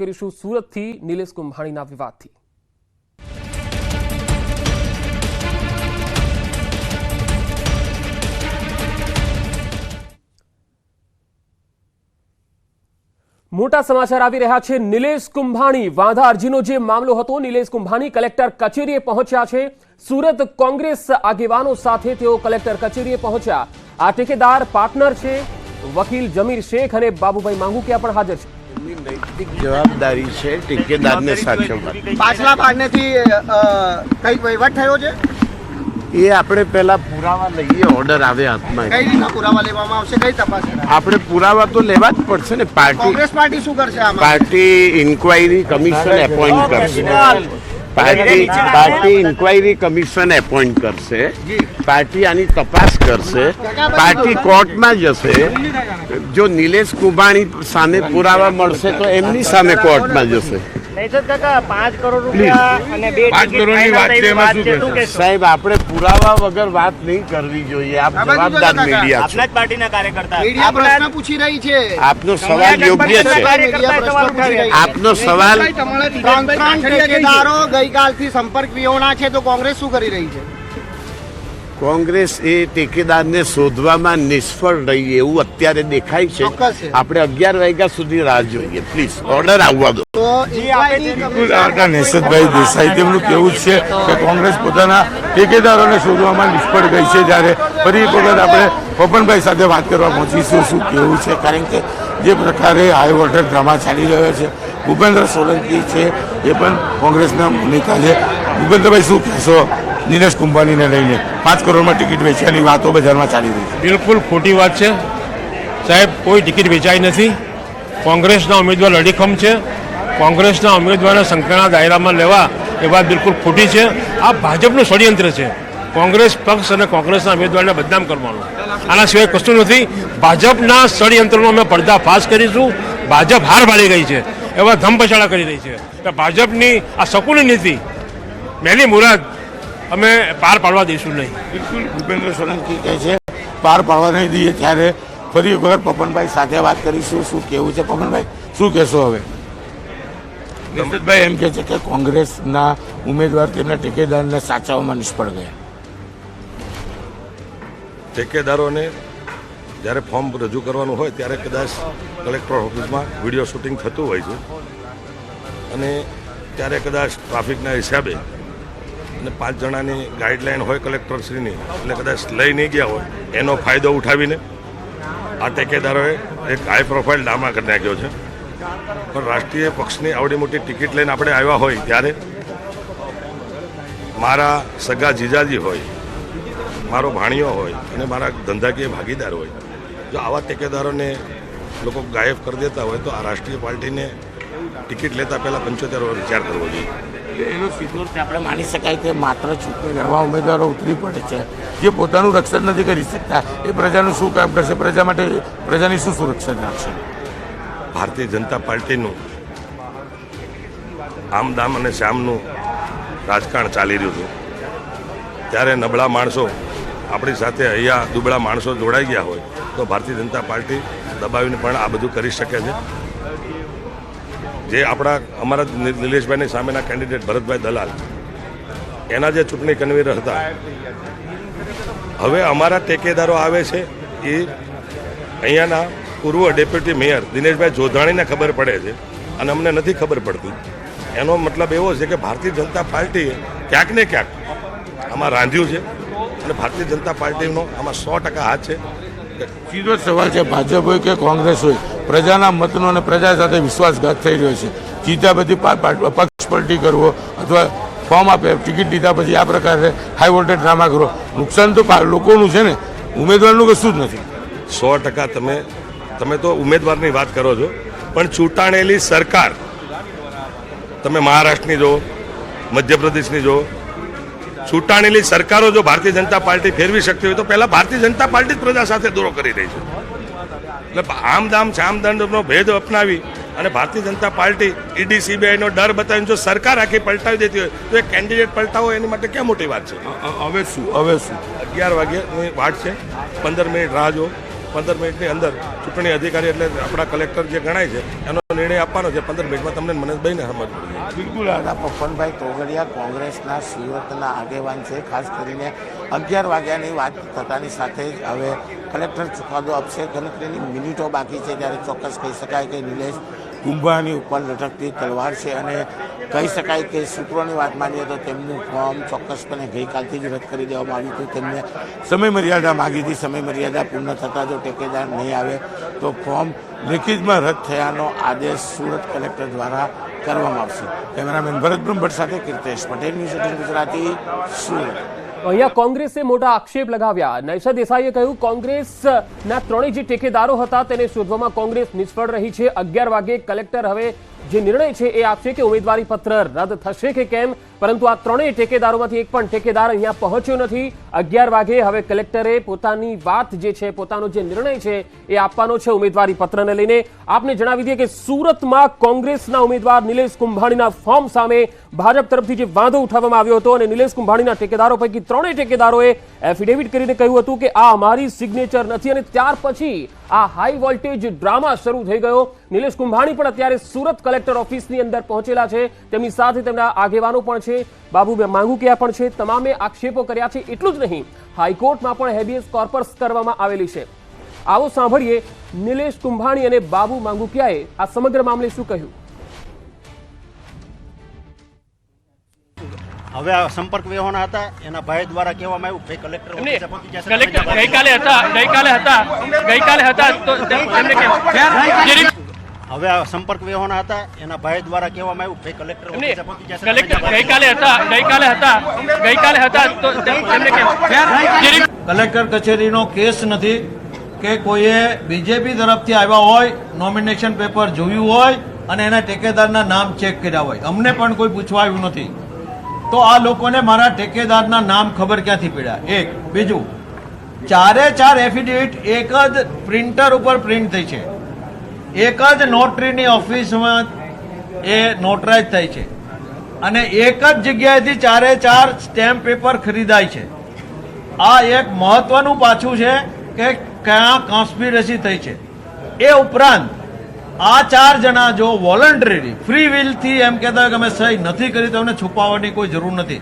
કરીશું સુરતથી નિલેશ કુંભાણીના વિવાદથી। મોટા સમાચાર આવી રહ્યા છે। નિલેશ કુંભાણી વાંધા અરજીનો જે મામલો હતો, નિલેશ કુંભાણી કલેક્ટર કચેરીએ પહોંચ્યા છે। સુરત કોંગ્રેસ આગેવાનો સાથે તેઓ કલેક્ટર કચેરીએ પહોંચ્યા। આ ઠેકેદાર પાર્ટનર છે વકીલ જમીર શેખ અને બાબુભાઈ માંગુકિયા પણ હાજર છે। નૈતિક જવાબદારી છે ઠેકેદારને સાચવવાની। પાછલા ભાગનેથી કઈ વહીવટ થયો છે એ આપણે પહેલા પુરાવા લઈએ, ઓર્ડર આવે હાથમાં। કઈ રીતના પુરાવા લેવામાં આવશે, કઈ તપાસ? આપણે પુરાવા તો લેવા જ પડશે ને। કોંગ્રેસ પાર્ટી શું કરશે આમાં? પાર્ટી ઇન્ક્વાયરી કમિશન એપોઇન્ટ કરશે। પાર્ટી ઇન્ક્વાયરી કમિશન એપોઇન્ટ કરશે। પાર્ટી આની તપાસ કરશે। પાર્ટી કોર્ટમાં જશે। જો નિલેશ કુંભાણી સામે પુરાવા મળશે તો એમની સામે કોર્ટમાં જશે। સાહેબ, આપણે પુરાવા વગર વાત નહીં કરવી જોઈએ। આપ જવાબદાર મીડિયા છો। મીડિયા પ્રશ્ન પૂછી રહી છે। આપનો સવાલ યોગ્ય છે। આપનો સવાલ ત્રણ ઠેકેદારો ગઈકાલથી સંપર્ક વિહોણા છે, તો કોંગ્રેસ શું કરી રહી છે? કોંગ્રેસ એ ઠેકેદારને શોધવામાં નિષ્ફળ રહી એવું અત્યારે દેખાય છે। આપણે 11 વાગ્યા સુધી રાહ જોઈએ। પ્લીઝ ઓર્ડર આવવા દો। નેશદભાઈ દેસાઈ તેમનું કેવું છે કે કોંગ્રેસ પોતાના ઠેકેદારોને શોધવામાં નિષ્ફળ ગઈ છે। જ્યારે ફરી એક વખત આપણે પવનભાઈ સાથે વાત કરવા પહોંચીશું શું કેવું છે, કારણ કે જે પ્રકારે હાઈ વોલ્ટેજ ડ્રામા ચાલી રહ્યો છે, ભૂપેન્દ્ર સોલંકી છે એ પણ કોંગ્રેસના નેતા છે। ભૂપેન્દ્રભાઈ શું કહેશો નિલેશ કુંભાણીને લઈને 5 કરોડમાં ટિકિટ વેચ્યાની વાતો બજારમાં ચાલી રહી છે? બિલકુલ ખોટી વાત છે સાહેબ। કોઈ ટિકિટ વેચાઈ નથી। કોંગ્રેસના ઉમેદવાર લડીખમ છે। કોંગ્રેસના ઉમેદવારને સંખ્યાના દાયરામાં લેવા એ વાત બિલકુલ ખોટી છે। આ ભાજપનું ષડયંત્ર છે। કોંગ્રેસ પક્ષ અને કોંગ્રેસના ઉમેદવારને બદનામ કરવાનું, આના સિવાય કશું નથી। ભાજપના ષડયંત્રનો અમે પર્દાફાશ કરીશું। ભાજપ હાર પાડી ગઈ છે એવા ધમપછાડા કરી રહી છે। એટલે ભાજપની આ શકુની નીતિ, મેલી મુરાદ અમે પાર પાડવા દઈશું નહીં। બિલકુલ ભૂપેન્દ્ર સોલંકી કહે છે પાર પાડવા નહીં દઈએ। ત્યારે ફરી એક વખત પવનભાઈ સાથે વાત કરીશું શું કેવું છે। પવનભાઈ શું કહેશો હવે? નેશદભાઈ એમ કહે છે કે કોંગ્રેસના ઉમેદવાર તેમના ઠેકેદારને સાચવવામાં નિષ્ફળ ગયા। ઠેકેદારોને જ્યારે ફોર્મ રજૂ કરવાનું હોય ત્યારે કદાચ કલેક્ટર ઓફિસમાં વિડીયો શૂટિંગ થતું હોય છે અને ત્યારે કદાચ ટ્રાફિકના હિસાબે અને 5 જણાની ગાઈડલાઈન હોય કલેક્ટરશ્રીની, એટલે કદાચ લઈ નહીં ગયા હોય એનો ફાયદો ઉઠાવીને આ ઠેકેદારોએ એક હાઈ પ્રોફાઇલ ડ્રામા કરી નાખ્યો છે। પણ રાષ્ટ્રીય પક્ષની આવડી મોટી ટિકિટ લઈને આપણે આવ્યા હોય ત્યારે મારા સગા જીજાજી હોય, મારો ભાણિયો હોય અને મારા ધંધાકીય ભાગીદાર હોય, જો આવા ઠેકેદારોને લોકો ગાયબ કરી દેતા હોય તો આ રાષ્ટ્રીય પાર્ટીને ટિકિટ લેતા પહેલાં 75 વાર વિચાર કરવો જોઈએ। એનો સીધો આપણે માની શકાય કે માત્ર ચૂંટણી લડવા ઉમેદવારો ઉતરી પડે છે જે પોતાનું રક્ષણ નથી કરી શકતા। એ પ્રજાનું શું કામ કરશે? પ્રજા માટે પ્રજાની શું સુરક્ષા રાખશે? ભારતીય જનતા પાર્ટીનું આમ દામ અને શામનું રાજકારણ ચાલી રહ્યું છે, ત્યારે નબળા માણસો આપણી સાથે અહીંયા દુબળા માણસો જોડાઈ ગયા હોય તો ભારતીય જનતા પાર્ટી દબાવીને પણ આ બધું કરી શકે છે। જે અમારા નિલેશભાઈની સામેના કેન્ડિડેટ ભરતભાઈ દલાલ, એના જે ચૂંટણી કન્વીનર હતા, હવે અમારા ટેકેદારો આવે છે એ અહીંયાના પૂર્વ ડેપ્યુટી મેયર દિનેશભાઈ જોધાણીને ખબર પડે છે અને અમને નથી ખબર પડતી। એનો મતલબ એવો છે કે ભારતીય જનતા પાર્ટીએ ક્યાંક ને ક્યાંક આમાં રાંધ્યું છે અને ભારતીય જનતા પાર્ટીનો આમાં 100% હાથ છે। સીધો સવાલ છે, ભાજપ હોય કે કોંગ્રેસ હોય, પ્રજાના મતનો અને પ્રજા સાથે વિશ્વાસઘાત થઈ રહ્યો છે। જીત્યા પછી પક્ષ પલટી કરવો અથવા ફોર્મ આપે, ટિકિટ લીધા પછી આ પ્રકારે હાઈ વોલ્ટેજ ડ્રામા કરો, નુકસાન તો લોકોનું છે ને, ઉમેદવારનું કશું જ નથી। 100% તમે તો ઉમેદવારની વાત કરો છો, પણ ચૂંટાણેલી સરકાર તમે મહારાષ્ટ્રની જુઓ, મધ્યપ્રદેશની જુઓ, ચૂંટાણેલી સરકારો જો ભારતીય જનતા પાર્ટી ફેરવી શકતી હોય તો પહેલા ભારતીય જનતા પાર્ટી જ પ્રજા સાથે દોરો કરી રહી છે। એટલે આમ દામ શામ દંડનો ભેદ અપનાવી અને ભારતીય જનતા પાર્ટી ઈડી સીબીઆઈનો ડર બતાવીને જો સરકાર આખી પલટાવી દેતી હોય તો એક કેન્ડિડેટ પલટાવો એની માટે ક્યાં મોટી વાત છે? હવે શું 11 વાગ્યાની વાત છે, 15 મિનિટ રાહ જો। 15 મિનિટની અંદર ચૂંટણી અધિકારી એટલે આપણા કલેક્ટર જે ગણાય છે એનો નિર્ણય આપવાનો છે 15 મિનિટમાં તમને મને બઈને સમજ પડી જાય. બિલકુલ હતા પપ્પનભાઈ તોગડિયા કોંગ્રેસના સુરતના આગેવાન છે. ખાસ કરીને 11 વાગ્યાની વાત થતાની સાથે જ હવે કલેક્ટર ચુકાદો આપશે. ગણતરીની મિનિટો બાકી છે ત્યારે ચોક્કસ કહી શકાય કે નિલેશ કુંભાણી ઉપર લટકતી તલવાર છે અને કહી શકાય કે સૂત્રોની વાત માનીએ તો તેમનું ફોર્મ ચોક્કસપણે ગઈકાલથી જ રદ કરી દેવામાં આવ્યું હતું. તેમને સમય મર્યાદા માગી હતી. સમય મર્યાદા પૂર્ણ થતાં જો ટેકેદાર નહીં આવે તો ફોર્મ લેખિતમાં રદ થયાનો આદેશ સુરત કલેક્ટર દ્વારા કરવામાં આવશે. કેમેરામેન ભરત બ્રહ્મભટ્ટ સાથે કીર્તેશ પટેલ, ન્યૂઝ 18 ગુજરાતી, સુરત. અહીંયા કોંગ્રેસે મોટા આક્ષેપ લગાવ્યા. નૈશા દેસાઈએ કહ્યું કોંગ્રેસના ત્રણેય જે ટેકેદારો હતા તેને શોધવામાં કોંગ્રેસ નિષ્ફળ રહી છે. 11 વાગે કલેક્ટર હવે જે નિર્ણય છે એ આપશે કે ઉમેદવારી પત્ર રદ થશે કે કેમ, પરંતુ આ ત્રણેય ટેકેદારોમાંથી એક પણ ટેકેદાર અહીંયા પહોંચ્યો નથી. 11 વાગે હવે કલેક્ટરે પોતાની વાત જે છે, પોતાનો જે નિર્ણય છે એ આપવાનો છે ઉમેદવારી પત્રને લઈને. આપને જણાવી દઈએ કે સુરતમાં કોંગ્રેસના ઉમેદવાર નિલેશ કુંભાણીના ફોર્મ સામે ભાજપ તરફથી જે વાંધો ઉઠાવવામાં આવ્યો હતો અને નિલેશ કુંભાણીના ટેકેદારો પૈકી ત્રણેય ટેકેદારોએ એફિડેવિટ કરીને કહ્યું હતું કે આ અમારી સિગ્નેચર નથી અને ત્યાર પછી આ હાઈ વોલ્ટેજ ડ્રામા શરૂ થઈ ગયો. નિલેશ કુંભાણી પણ અત્યારે સુરત કલેક્ટર ઓફિસની અંદર પહોંચેલા છે. તેમની સાથે તેમના આગેવાનો પણ છે, બાબુ માંગુકિયા પણ છે. તમામે આક્ષેપો કર્યા છે. એટલું જ નહીં, હાઈકોર્ટમાં પણ હેબિયસ કોર્પસ કરવામાં આવેલી છે. આવો સાંભળીએ નિલેશ કુંભાણી અને બાબુ માંગુકિયાએ આ સમગ્ર મામલે શું કહ્યું. હવે આ સંપર્ક વ્યવહારના હતા એના ભાઈ દ્વારા કહેવામાં આવ્યું કે કલેક્ટર ઓફિસે પહોંચી જશે. કલેક્ટર ગઈકાલે હતા તો એમને કેમ હવે આ સંપર્ક વ્યવહારના હતા એના ભાઈ દ્વારા કહેવામાં આવ્યું કે કલેક્ટર ઓફિસે પહોંચી જશે. કલેક્ટર ગઈકાલે હતા તો એમને કેમ કલેક્ટર કચેરીનો કેસ નથી કે કોઈએ બીજેપી તરફથી આવ્યા હોય, નોમિનેશન પેપર જોયું હોય અને એના ટેકેદારના નામ ચેક કર્યા હોય. અમને પણ કોઈ પૂછવા આવ્યું નથી. તો આ લોકોને મારા ટેકેદારના નામ ખબર ક્યાંથી પડ્યા? એક. બીજું, 4 એફિડેવિટ એક જ પ્રિન્ટર ઉપર પ્રિન્ટ થઈ છે, એક જ નોટરીની ઓફિસમાં એ નોટરાઇઝ થઈ છે અને એક જ જગ્યાએથી 4 સ્ટેમ્પ પેપર ખરીદાય છે. આ એક મહત્વનું પાછું છે કે ક્યાં કોન્સ્પિરસી થઈ છે. એ ઉપરાંત આ 4 જણા જો વોલન્ટરી ફ્રી વિલથી એમ કહેતા હોય કે અમે સહી નથી કરી તો એમને છુપાવવાની કોઈ જરૂર નથી.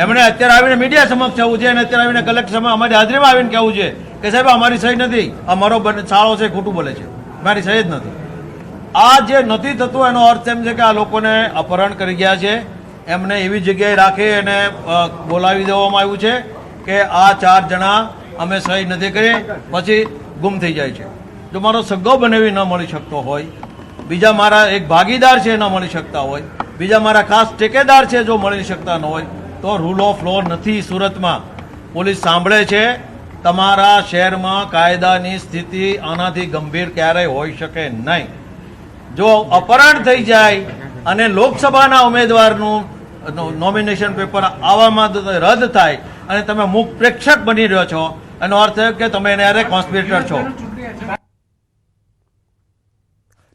એમણે અત્યારે આવીને મીડિયા સમક્ષ આવવું છે અને અત્યારે આવીને કલેક્ટર સામે અમારી હાજરીમાં આવીને કહેવું છે કે સાહેબ અમારી સહી નથી, અમારો શાળો છે ખોટું બોલે છે, મારી સહી જ નથી. આ જે નથી થતું એનો અર્થ એમ છે કે આ લોકોને અપહરણ કરી ગયા છે. એમને એવી જગ્યાએ રાખી અને બોલાવી દેવામાં આવ્યું છે કે આ 4 જણા અમે સહી નથી કરી, પછી ગુમ થઈ જાય છે. જો મારો સગ્ગો બનેવી ન મળી શકતો હોય, બીજા મારા એક ભાગીદાર છે ન મળી શકતા હોય, બીજા મારા ખાસ ટેકેદાર છે જો મળી શકતા ન હોય તો રૂલ ઓફ લો નથી. સુરતમાં પોલીસ સાંભળે છે. તમારા શહેરમાં કાયદાની સ્થિતિ આનાથી ગંભીર ક્યારેય હોઈ શકે નહીં. જો અપહરણ થઈ જાય અને લોકસભાના ઉમેદવારનું નોમિનેશન પેપર આવામાં રદ થાય અને તમે મુખ પ્રેક્ષક બની રહ્યો છો, એનો અર્થ એ કે તમે એને કોન્સ્પિરેટર છો.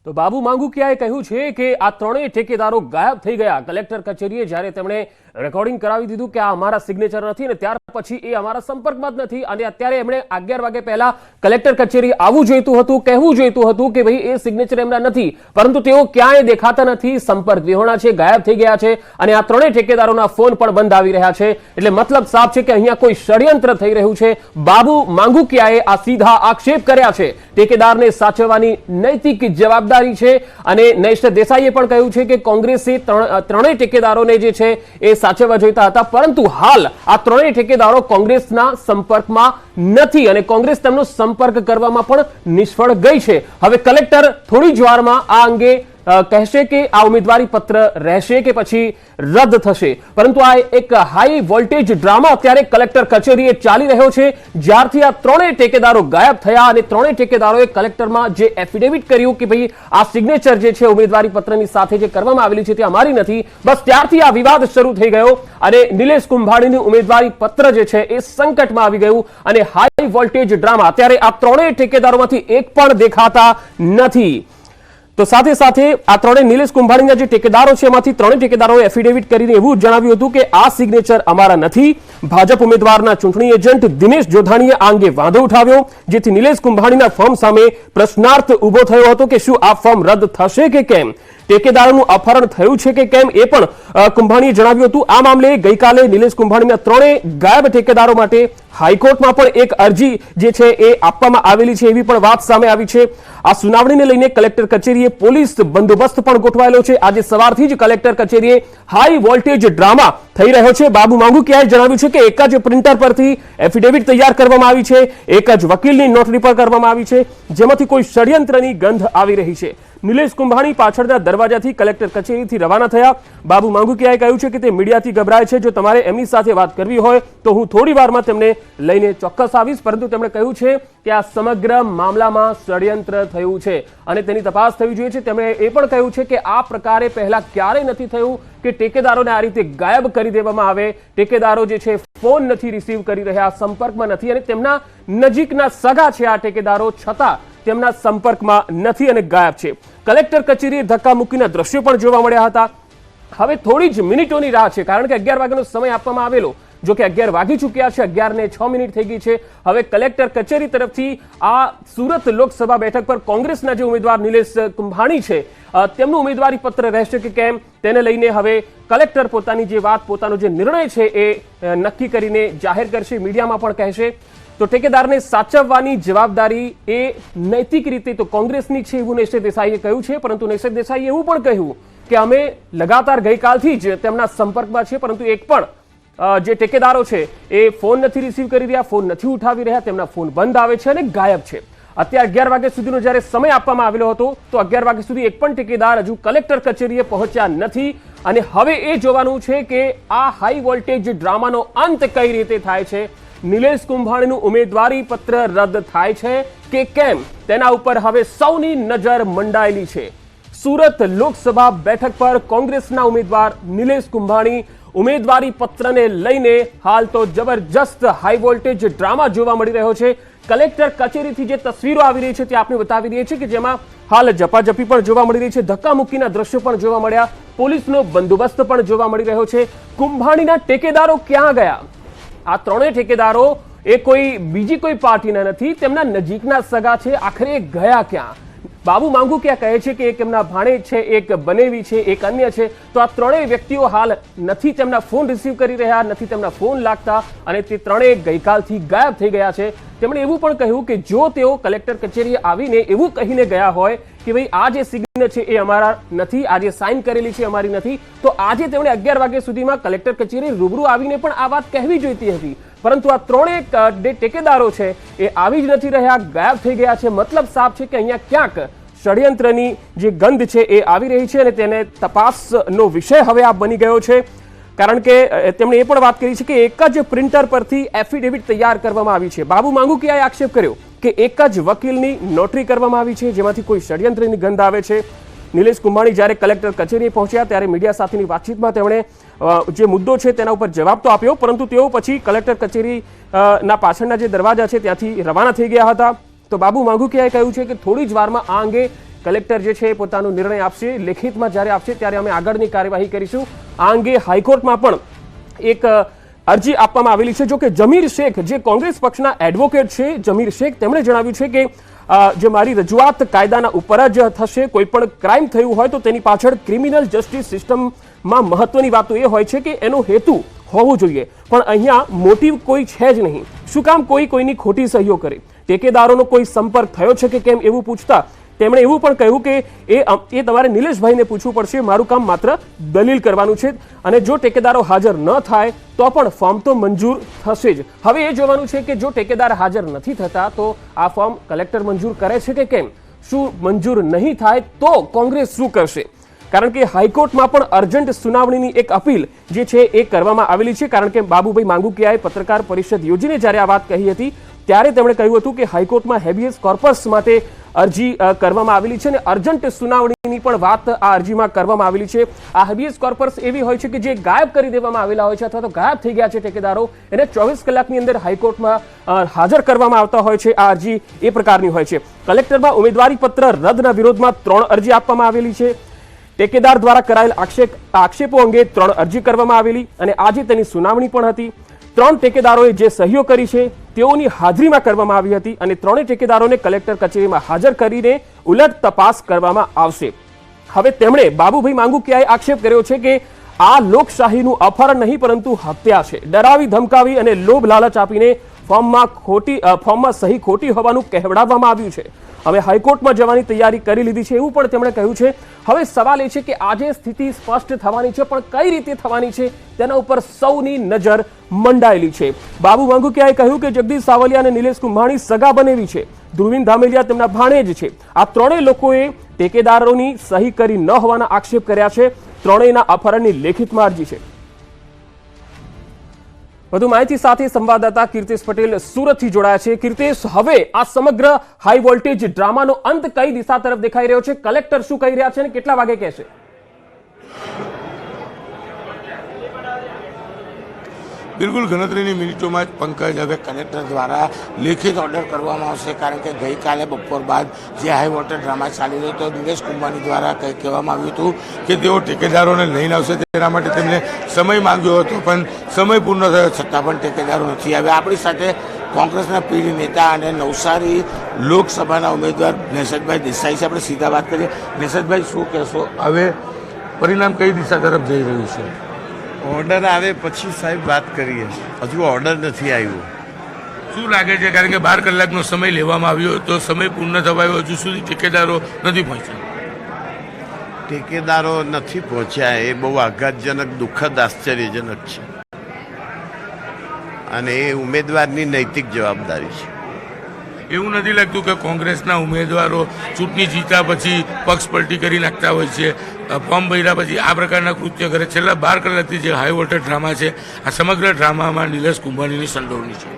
તો બાબુ માંગુકિયાએ કહ્યું છે કે આ ત્રણેય ઠેકેદારો ગાયબ થઈ ગયા કલેક્ટર કચેરીએ જ્યારે તેમણે રેકોર્ડિંગ કરાવી દીધું કે આ અમારા સિગ્નેચર નથી અને ત્યાર પછી એ અમારા સંપર્કમાં જ નથી. અને અત્યારે એમણે 11 વાગે પહેલા કલેક્ટર કચેરી આવવું જોઈતું હતું, કહેવું જોઈતું હતું કે ભાઈ એ સિગ્નેચર એમના નથી, પરંતુ તેઓ ક્યાંય દેખાતા નથી, સંપર્ક વિહોણા છે, ગાયબ થઈ ગયા છે અને આ ત્રણેય ઠેકેદારોના ફોન પણ બંધ આવી રહ્યા છે. એટલે મતલબ સાફ છે કે અહીંયા કોઈ ષડયંત્ર થઈ રહ્યું છે. બાબુ માંગુકિયાએ આ સીધા આક્ષેપ કર્યા છે. ઠેકેદારને સાચવવાની નૈતિક જવાબદારી છે અને નૈશ દેસાઈએ પણ કહ્યું છે કે કોંગ્રેસે ત્રણેય ઠેકેદારોને જે છે એ સાચવવા જોઈતા હતા, પરંતુ હાલ આ ત્રણેય ઠેકેદારો કોંગ્રેસના સંપર્કમાં નથી અને કોંગ્રેસ તેમનો સંપર્ક કરવામાં પણ નિષ્ફળ ગઈ છે. હવે કલેક્ટર થોડી જ વારમાં આ અંગે કહેશે કે આ ઉમેદવારી પત્ર રહેશે કે પછી રદ થશે. પરંતુ આ એક હાઈ વોલ્ટેજ ડ્રામા અત્યારે કલેક્ટર કચેરીએ ચાલી રહ્યો છે. જ્યારથી આ ત્રણેય ઠેકેદારો ગાયબ થયા અને ત્રણેય ઠેકેદારોએ કલેક્ટરમાં જે એફિડેવિટ કર્યું કે ભાઈ આ સિગ્નેચર જે છે ઉમેદવારી પત્રની સાથે જે કરવામાં આવેલી છે તે અમારી નથી, બસ ત્યારથી આ વિવાદ શરૂ થઈ ગયો અને નિલેશ કુંભાણીનું ઉમેદવારી પત્ર જે છે એ સંકટમાં આવી ગયું અને હાઈ વોલ્ટેજ ડ્રામા અત્યારે આ ત્રણેય ઠેકેદારોમાંથી એક પણ દેખાતા નથી. તો સાથે સાથે આ ત્રણેય નિલેશ કુંભાણીના જે ટેકેદારો છે એમાંથી ત્રણેય ટેકેદારોએ એફિડેવિટ કરીને એવું જણાવ્યું હતું કે આ સિગ્નેચર અમારા નથી. ભાજપ ઉમેદવારના ચૂંટણી એજન્ટ દિનેશ જોધાણીએ આ અંગે વાંધો ઉઠાવ્યો, જેથી નિલેશ કુંભાણીના ફોર્મ સામે પ્રશ્નાર્થ ઉભો થયો હતો કે શું આ ફોર્મ રદ થશે કે કેમ, ટેકેદારોનું અપહરણ થયું છે કે કેમ, એ પણ કુંભાણીએ જણાવ્યું હતું. આ મામલે ગઈકાલે નિલેશ કુંભાણીના ત્રણેય ગાયબ ટેકેદારો માટે હાઈકોર્ટમાં પણ એક અરજી જે છે એ આપવામાં આવેલી છે એવી પણ વાત સામે આવી છે. આ સુનાવણીને લઈને કલેક્ટર કચેરીએ પોલીસ બંદોબસ્ત પણ ગોઠવાયેલો છે. આજે સવારથી જ કલેક્ટર કચેરીએ હાઈ વોલ્ટેજ ડ્રામા થઈ રહ્યો છે. બાબુ માંગુકિયાએ જણાવ્યું છે કે એક જ પ્રિન્ટર પરથી એફિડેવિટ તૈયાર કરવામાં આવી છે, એક જ વકીલની નોટરી પર કરવામાં આવી છે, જેમાંથી કોઈ ષડયંત્રની ગંધ આવી રહી છે. નિલેશ કુંભાણી પાછળના દરવાજાથી કલેક્ટર કચેરીથી રવાના થયા. બાબુ માંગુકિયાએ કહ્યું છે કે તે મીડિયાથી ગભરાય છે. જો તમારે એમની સાથે વાત કરવી હોય તો હું થોડી વારમાં તેમને લઈને ચોક્કસ આવીશ, પરંતુ તેમણે કહ્યું છે કે આ સમગ્ર મામલામાં ષડયંત્ર થયું છે અને તેની તપાસ થવી જોઈએ છે. તેમણે એ પણ કહ્યું છે કે આ પ્રકારે પહેલા ક્યારેય નથી થયું કે ટેકેદારોને આ રીતે ગાયબ કરી દેવામાં આવે. ટેકેદારો જે છે ફોન નથી રિસીવ કરી રહ્યા, સંપર્કમાં નથી, અને તેમના નજીકના સગા છે આ ટેકેદારો, છતાં તેમના સંપર્કમાં નથી અને ગાયબ છે. કલેક્ટર કચેરીએ ધક્કા મૂકીના દ્રશ્યો પણ જોવા મળ્યા હતા. હવે થોડી જ મિનિટોની રાહ છે, કારણ કે 11 વાગ્યાનો સમય આપવામાં આવેલો, જો કે 11 વાગી ચૂક્યા છે, 11:06 થઈ ગઈ છે. હવે કલેક્ટર કચેરી તરફથી આ સુરત લોકસભા બેઠક પર કોંગ્રેસના જે ઉમેદવાર નિલેશ કુંભાણી છે તેમનું ઉમેદવારી પત્ર રહેશે કે કેમ, તેને લઈને હવે કલેક્ટર પોતાની જે વાત, પોતાનો જે નિર્ણય છે એ નક્કી કરીને જાહેર કરશે, મીડિયામાં પણ કહેશે. તો ટેકેદારને સાચવવાની જવાબદારી એ નૈતિક રીતે તો કોંગ્રેસની છે એવું નૈશદ દેસાઈએ કહ્યું છે, પરંતુ નૈશદ દેસાઈએ એવું પણ કહ્યું કે અમે લગાતાર ગઈકાલથી જ તેમના સંપર્કમાં છે, પરંતુ એક પણ જે ટેકેદારો છે એ ફોન નથી રિસીવ કરી રહ્યા, ફોન નથી ઉઠાવી રહ્યા, તેમના ફોન બંધ આવે છે અને ગાયબ છે. અત્યારે 11 વાગ્યા સુધીનો જ્યારે સમય આપવામાં આવેલો હતો તો 11 વાગ્યા સુધી એક પણ ટેકેદાર હજુ કલેક્ટર કચેરીએ પહોંચ્યા નથી. અને હવે એ જોવાનું છે કે આ હાઈ વોલ્ટેજ ડ્રામાનો અંત કઈ રીતે થાય છે. નિલેશ કુંભાણીનું ઉમેદવારી પત્ર રદ થાય છે કે કેમ, તેના ઉપર હવે સૌની નજર મંડાયેલી છે. સુરત લોકસભા બેઠક પર કોંગ્રેસના ઉમેદવાર નિલેશ કુંભાણી ઉમેદવારી પત્રને લઈને હાલ તો જબરજસ્ત હાઈ વોલ્ટેજ ડ્રામા જોવા મળી રહ્યો છે. કલેક્ટર કચેરીથી જે તસવીરો આવી રહી છે તે આપણે બતાવી રહી છે કે જેમાં હાલ ઝપાઝપી પણ જોવા મળી રહી છે, ધક્કામુક્કીના દ્રશ્યો પણ જોવા મળ્યા, પોલીસનો બંદોબસ્ત પણ જોવા મળી રહ્યો છે. કુંભાણીના ટેકેદારો ક્યાં ગયા? આ ત્રણેય ટેકેદારો એ કોઈ બીજી કોઈ પાર્ટીના નથી, તેમના નજીકના સગા છે. આખરે ગયા ક્યાં? બાબુ માંગુકિયા કહે છે કે એક એમના ભાણેજ છે, એક બનેવી છે, એક અન્ય છે. તો આ ત્રણેય વ્યક્તિઓ હાલ નથી તેમના ફોન રિસીવ કરી રહ્યા, નથી તેમના ફોન લાગતા અને તે ત્રણેય ગઈકાલથી ગાયબ થઈ ગયા છે. તેમણે એવું પણ કહ્યું કે જો તેઓ કલેક્ટર કચેરીએ આવીને એવું કહીને ગયા હોય કે ભાઈ આ જે સિગ્નેચર છે એ અમારા નથી, આ જે સાઇન કરેલી છે અમારી નથી, તો આજે તેમણે 11 વાગ્યા સુધીમાં કલેક્ટર કચેરી રૂબરૂ આવીને પણ આ વાત કહેવી જોઈતી હતી. પરંતુ આ ત્રણેય જે ટેકેદારો છે એ આવી જ નથી રહ્યા, ગાયબ થઈ ગયા છે. મતલબ સાફ છે કે અહીંયા ક્યાંક ષડયંત્રની જે ગંધ છે એ આવી રહી છે અને તેને તપાસનો વિષય હવે આ બની ગયો છે. કારણ કે તેમણે એ પણ વાત કરી છે કે એક જ પ્રિન્ટર પરથી એફિડેવિટ તૈયાર કરવામાં આવી છે. બાબુ માંગુકિયાએ આક્ષેપ કર્યો કે એક જ વકીલની નોટરી કરવામાં આવી છે, જેમાંથી કોઈ ષડયંત્રની ગંધ આવે છે. નિલેશ કુંભાણી જ્યારે કલેક્ટર કચેરીએ પહોંચ્યા ત્યારે મીડિયા સાથેની વાતચીતમાં તેમણે જે મુદ્દો છે તેના ઉપર જવાબ તો આપ્યો, પરંતુ તેઓ પછી કલેક્ટર કચેરીના પાછળના જે દરવાજા છે ત્યાંથી રવાના થઈ ગયા હતા. તો બાબુ માંગુકિયાએ કહ્યું છે કે થોડી જ વારમાં આ અંગે કલેક્ટર જે છે પોતાનો નિર્ણય આપશે, લેખિતમાં જ્યારે આપશે ત્યારે અમે આગળની કાર્યવાહી કરીશું. આ અંગે હાઈકોર્ટમાં પણ એક અરજી આપવામાં આવેલી છે. જો કે જમીર શેખ જે કોંગ્રેસ પક્ષના એડવોકેટ છે, જમીર શેખ, તેમણે જણાવ્યું છે કે જે મારી રજૂઆત કાયદાના ઉપર જ થશે. કોઈ પણ ક્રાઇમ થયું હોય તો તેની પાછળ ક્રિમિનલ જસ્ટિસ સિસ્ટમમાં મહત્વની વાતો એ હોય છે કે એનો હેતુ હોવો જોઈએ, પણ અહીંયા મોટિવ કોઈ છે જ નહીં. શું કામ કોઈ કોઈની ખોટી સહીઓ કરે? ટેકેદારોનો કોઈ સંપર્ક થયો છે કે કેમ એવું પૂછતા તેમણે એવું પણ કહ્યું કે એ તમારે નિલેશભાઈને પૂછવું પડશે, મારું કામ માત્ર દલીલ કરવાનું છે અને જો ટેકેદારો હાજર ન થાય તો પણ ફોર્મ તો મંજૂર થશે જ. હવે એ જોવાનું છે કે જો ટેકેદાર હાજર નથી થતા તો આ ફોર્મ કલેક્ટર મંજૂર કરે છે કે કેમ? શું મંજૂર નહીં થાય તો કોંગ્રેસ શું કરશે? કારણ કે હાઈકોર્ટમાં પણ અર્જન્ટ સુનાવણીની એક અપીલ જે છે એ કરવામાં આવેલી છે. કારણ કે બાબુભાઈ માંગુકિયાએ પત્રકાર પરિષદ યોજીને જ્યારે આ વાત કહી હતી ત્યારે તેમણે કહ્યું હતું કે હાઈકોર્ટમાં હેબિયસ કોર્પસ માટે અરજી કરવામાં આવેલી છે અને અર્જન્ટ સુનાવણીની પણ વાત આ અરજીમાં કરવામાં આવેલી છે. આ હેબિયસ કોર્પસ એવી હોય છે કે જે ગાયબ કરી દેવામાં આવેલા હોય છે અથવા તો ગાયબ થઈ ગયા છે ઠેકેદારો, એને 24 કલાકની અંદર હાઈકોર્ટમાં હાજર કરવામાં આવતા હોય છે. આ અરજી એ પ્રકારની હોય છે. કલેક્ટરમાં ઉમેદવારી પત્ર રદના વિરોધમાં 3 અરજી આપવામાં આવેલી છે. ઠેકેદાર દ્વારા કરાયેલ આક્ષેપો અંગે 3 અરજી કરવામાં આવેલી અને આજે તેની સુનાવણી પણ હતી. 3 ઠેકેદારોએ જે સહીઓ કરી છે તેઓની હાજરીમાં કરવામાં આવી હતી અને 3 ઠેકેદારોને કલેક્ટર કચેરીમાં હાજર કરીને ઉલટ તપાસ કરવામાં આવશે. હવે તેમણે બાબુભાઈ માંગુકિયાએ આક્ષેપ કર્યો છે કે આ લોકશાહીનું અપહરણ નહીં પરંતુ હત્યા છે. ડરાવી ધમકાવી અને લોભ લાલચ આપીને ફોર્મમાં સહી ખોટી હોવાનું કહેવડાવવામાં આવ્યું છે. હવે હાઈકોર્ટમાં જવાની તૈયારી કરી લીધી છે એવું પણ તેમણે કહ્યું છે. હવે સવાલ એ છે કે આજે સ્થિતિ સ્પષ્ટ થવાની છે, પણ કઈ રીતે થવાની છે તેના ઉપર સૌની નજર મંડાયેલી છે. બાબુ માંગુકિયાએ કહ્યું કે જગદીશ સાવલિયા અને નિલેશ કુંભાણી સગા બનેવી છે. ધ્રુવીન ધામેલિયા તેમના ભાણેજ છે. આ 3 લોકોએ ઠેકેદારોની સહી કરી ન હોવાના આક્ષેપ કર્યા છે. 3ના અપહરણની લેખિતમાં અરજી છે. વધુ માહિતી સાથે સંવાદદાતા કીર્તિશ પટેલ સુરતથી જોડાયા છે. કીર્તિશ, હવે આ સમગ્ર હાઈ વોલ્ટેજ ડ્રામાનો અંત કઈ દિશા તરફ દેખાઈ રહ્યો છે? કલેક્ટર શું કહી રહ્યા છે અને કેટલા વાગે કહેશે? બિલકુલ ગણતરીની મિનિટોમાં જ પંકજ, હવે કલેક્ટર દ્વારા લેખિત ઓર્ડર કરવામાં આવશે. કારણ કે ગઈકાલે બપોર બાદ જે હાઈ વોલ્ટેજ ડ્રામા ચાલી રહ્યો હતો, નિલેશ કુંભાણી દ્વારા કહેવામાં આવ્યું હતું કે તેઓ ઠેકેદારોને લઈને આવશે. તેના માટે તેમણે સમય માંગ્યો હતો, પણ સમય પૂર્ણ થયો છતાં પણ ઠેકેદારો નથી આવ્યા. આપણી સાથે કોંગ્રેસના પીઢી નેતા અને નવસારી લોકસભાના ઉમેદવાર નેસતભાઈ દેસાઈ છે. આપણે સીધા વાત કરીએ. નેસતભાઈ, શું કહેશો? હવે પરિણામ કઈ દિશા તરફ જઈ રહ્યું છે? ઓર્ડર આવે પછી સાહેબ વાત કરીએ. હજુ ઓર્ડર નથી આવ્યો. શું લાગે છે? કારણ કે 12 કલાકનો સમય લેવામાં આવ્યો તો સમય પૂર્ણ થવાયો, હજુ સુધી ઠેકેદારો નથી પહોંચ્યા. ઠેકેદારો નથી પહોંચ્યા એ બહુ આઘાતજનક, દુઃખદ, આશ્ચર્યજનક છે અને એ ઉમેદવારની નૈતિક જવાબદારી છે. એવું નથી લાગતું કે કોંગ્રેસના ઉમેદવારો ચૂંટણી જીત્યા પછી પક્ષ પલટી કરી નાખતા હોય છે, ફોર્મ ભર્યા પછી આ પ્રકારના કૃત્ય કરે? છેલ્લા 12 કલાકથી જે હાઈ વોલ્ટેજ ડ્રામા છે, આ સમગ્ર ડ્રામામાં નિલેશ કુંભાણીની સંડોવણી છે.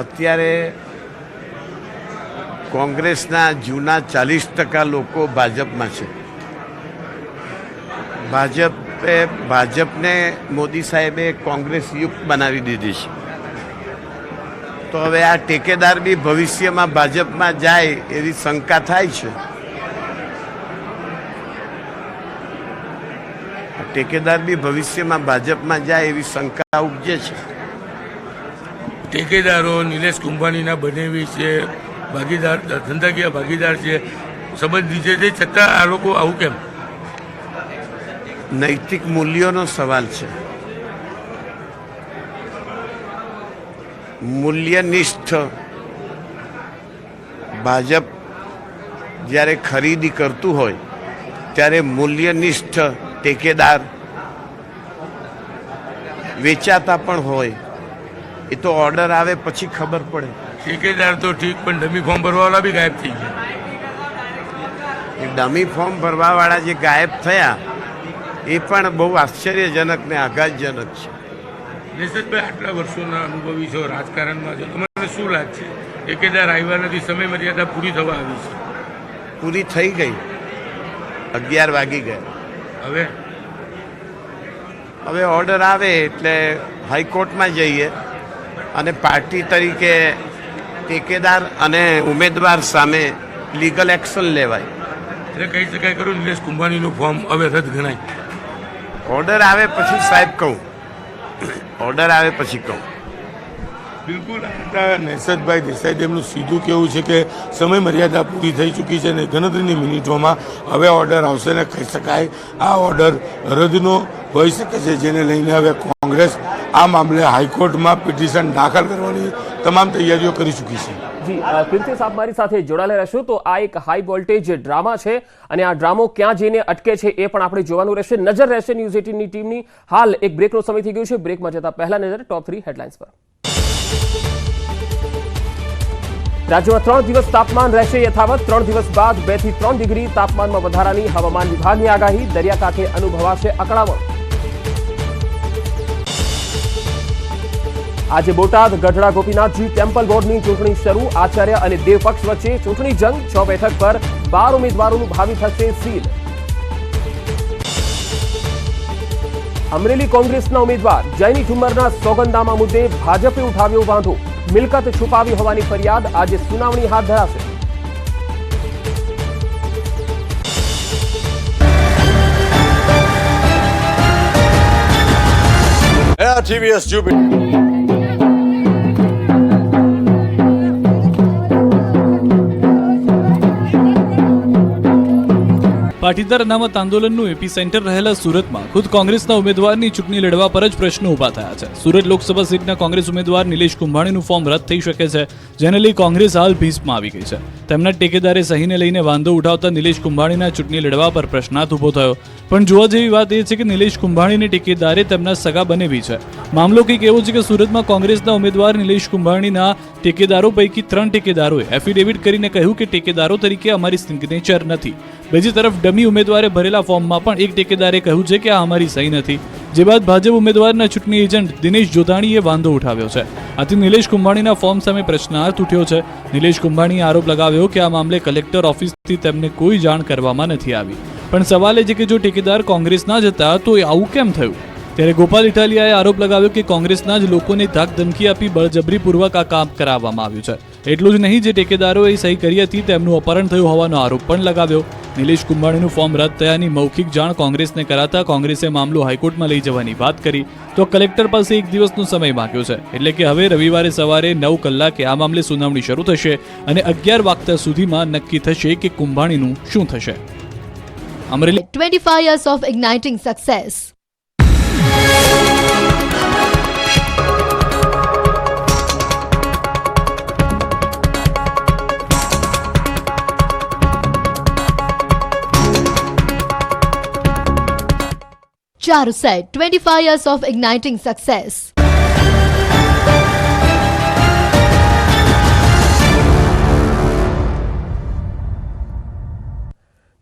અત્યારે કોંગ્રેસના જૂના 40% લોકો ભાજપમાં છે. ભાજપને મોદી સાહેબે કોંગ્રેસ યુક્ત બનાવી દીધી છે. તો હવે આ ઠેકેદાર બી ભવિષ્યમાં ભાજપમાં જાય એવી શંકા થાય છે. ઠેકેદાર બી ભવિષ્યમાં ભાજપમાં જાય એવી શંકા ઉપજે છે. ઠેકેદારો નિલેશ કુંભાણીના બનેવી છે, ભાગીદાર, ધંધાકીય ભાગીદાર છે, સંબંધ નીચે છે, છતાં આ લોકો આવું કેમ? નૈતિક મૂલ્યોનો સવાલ છે. મૂલ્યનિષ્ઠ ભાજપ જ્યારે ખરીદી કરતું હોય ત્યારે મૂલ્યનિષ્ઠ ઠેકેદાર વેચાતા પણ હોય. એ તો ઓર્ડર આવે પછી ખબર પડે. ઠેકેદાર તો ઠીક, પણ ડમી ફોર્મ ભરવાવાળા બી ગાયબ થઈ ગયા. એ ડમી ફોર્મ ભરવાવાળા જે ગાયબ થયા એ પણ બહુ આશ્ચર્યજનક ને આઘાતજનક છે. નિશિતભાઈ, આટલા વર્ષોના અનુભવી છો, રાજકારણમાં છો, તમને શું લાગશે? ઠેકેદાર આવ્યા નથી, સમય મર્યાદા પૂરી થવા આવી છે. પૂરી થઈ ગઈ, 11 વાગી ગયા. હવે ઓર્ડર આવે એટલે હાઈકોર્ટમાં જઈએ અને પાર્ટી તરીકે ઠેકેદાર અને ઉમેદવાર સામે લીગલ એક્શન લેવાય. એટલે કહી શકાય ખરું નિલેશ કુંભાણીનું ફોર્મ હવે રદ ગણાય? ઓર્ડર આવે પછી સાહેબ કહું. ઓર્ડર આવે પછી કહું. બિલકુલ. નેસતભાઈ દેસાઈ તેમનું સીધું કહેવું છે કે સમય મર્યાદા પૂરી થઈ ચૂકી છે અને ગણતરીની મિનિટોમાં હવે ઓર્ડર આવશે ને કહી શકાય આ ઓર્ડર રદનો હોઈ શકે છે, જેને લઈને હવે કોંગ્રેસ આ મામલે હાઈકોર્ટમાં પિટિશન દાખલ કરવાની તમામ તૈયારીઓ કરી ચૂકી છે. જી કીર્તિશ, આપ મારી સાથે જોડાયેલા રહેશો. તો આ એક હાઈ વોલ્ટેજ ડ્રામા છે અને આ ડ્રામો ક્યાં જઈને અટકે છે એ પણ આપણે જોવાનું રહેશે. નજર રહેશે ન્યૂઝ 18ની ટીમની. હાલ એક બ્રેકનો સમય થઈ ગયો છે. બ્રેકમાં જતા પહેલા નજર ટોપ 3 હેડલાઇન્સ પર. રાજ્યમાં 3 દિવસ તાપમાન રહેશે યથાવત. 3 દિવસ બાદ 2 થી 3 ડિગ્રી તાપમાનમાં વધારાની હવામાન વિભાગની આગાહી. દરિયાકાંઠે અનુભવાશે અકળામણ. આજે બોટાદ ગઢડા ગોપીનાથજી ટેમ્પલ બોર્ડની ચૂંટણી શરૂ. આચાર્ય અને દેવ પક્ષ વચ્ચે ચૂંટણી જંગ. 6 બેઠક પર 12 ઉમેદવારોનું ભાવિ થશે સીલ. અમરેલી કોંગ્રેસના ઉમેદવાર જયની ઠુમ્મરના સોગંદનામા મુદ્દે ભાજપે ઉઠાવ્યો વાંધો. મિલકત છુપાવી હોવાની ફરિયાદ. આજે સુનાવણી હાથ ધરાશે. TVS Jupiter. પાટીદાર અનામત આંદોલનનું એપી સેન્ટર રહેલા સુરતમાં ખુદ કોંગ્રેસના ઉમેદવારની ચૂંટણી લડવા પર જ પ્રશ્નો ઊભા થયા છે. સુરત લોકસભા સીટના કોંગ્રેસ ઉમેદવાર નિલેશ કુંભાણીનું ફોર્મ રદ થઈ શકે છે, જેને લઈ કોંગ્રેસ હાલ ભીસમાં આવી ગઈ છે. તેમના ટેકેદારે સહીને લઈને વાંધો ઉઠાવતા નિલેશ કુંભાણીના ચૂંટણી લડવા પર પ્રશ્નાર્થ ઊભો થયો. પણ જોવા જેવી વાત એ છે કે નિલેશ કુંભાણીની ટેકેદારે તેમના સગા બનેવી છે. મામલો કંઈક એવો છે કે સુરતમાં કોંગ્રેસના ઉમેદવાર નિલેશ કુંભાણીના ટેકેદારો પૈકી 3 ટેકેદારોએ એફિડેવિટ કરીને કહ્યું કે ટેકેદારો તરીકે અમારી સિગ્નેચર નથી. બીજી તરફ ડમી ઉમેદવારે ભરેલા ફોર્મમાં પણ એક ટેકેદારે કહ્યું છે કે આ અમારી સહી નથી. જે બાદ ભાજપ ઉમેદવારના ચૂંટણી એજન્ટ દિનેશ જોધાણીએ વાંધો ઉઠાવ્યો છે. આથી નિલેશ કુંભાણીના ફોર્મ સામે પ્રશ્નાર્થ ઉઠ્યો છે. નિલેશ કુંભાણીએ આરોપ લગાવ્યો કે આ મામલે કલેક્ટર ઓફિસથી તેમને કોઈ જાણ કરવામાં નથી આવી. પણ સવાલ એ છે કે જો ટેકેદાર કોંગ્રેસના જ હતા તો આવું કેમ થયું? ત્યારે ગોપાલ ઇટાલિયાએ આરોપ લગાવ્યો કે કોંગ્રેસના જ લોકોને ધાક ધમકી આપી બળજબરીપૂર્વક આ કામ કરાવવામાં આવ્યું છે. એટલું જ નહીં, જે ટેકેદારોએ સહી કરી હતી તેમનું અપહરણ થયું હોવાનો આરોપ પણ લગાવ્યો. નિલેશ કુંભાણીનું ફોર્મ રદ થયાની મૌખિક જાણ કોંગ્રેસને કરાતા કોંગ્રેસે મામલો હાઈકોર્ટમાં લઈ જવાની વાત કરી તો કલેક્ટર પાસે 1 દિવસનો સમય માંગ્યો છે. એટલે કે હવે રવિવારે સવારે 9 કલાકે આ મામલે સુનાવણી શરૂ થશે અને 11 વાગ્યા સુધીમાં નક્કી થશે કે કુંભાણીનું શું થશે. Amreli 25 years of igniting success. Charuset, 25 years of igniting success.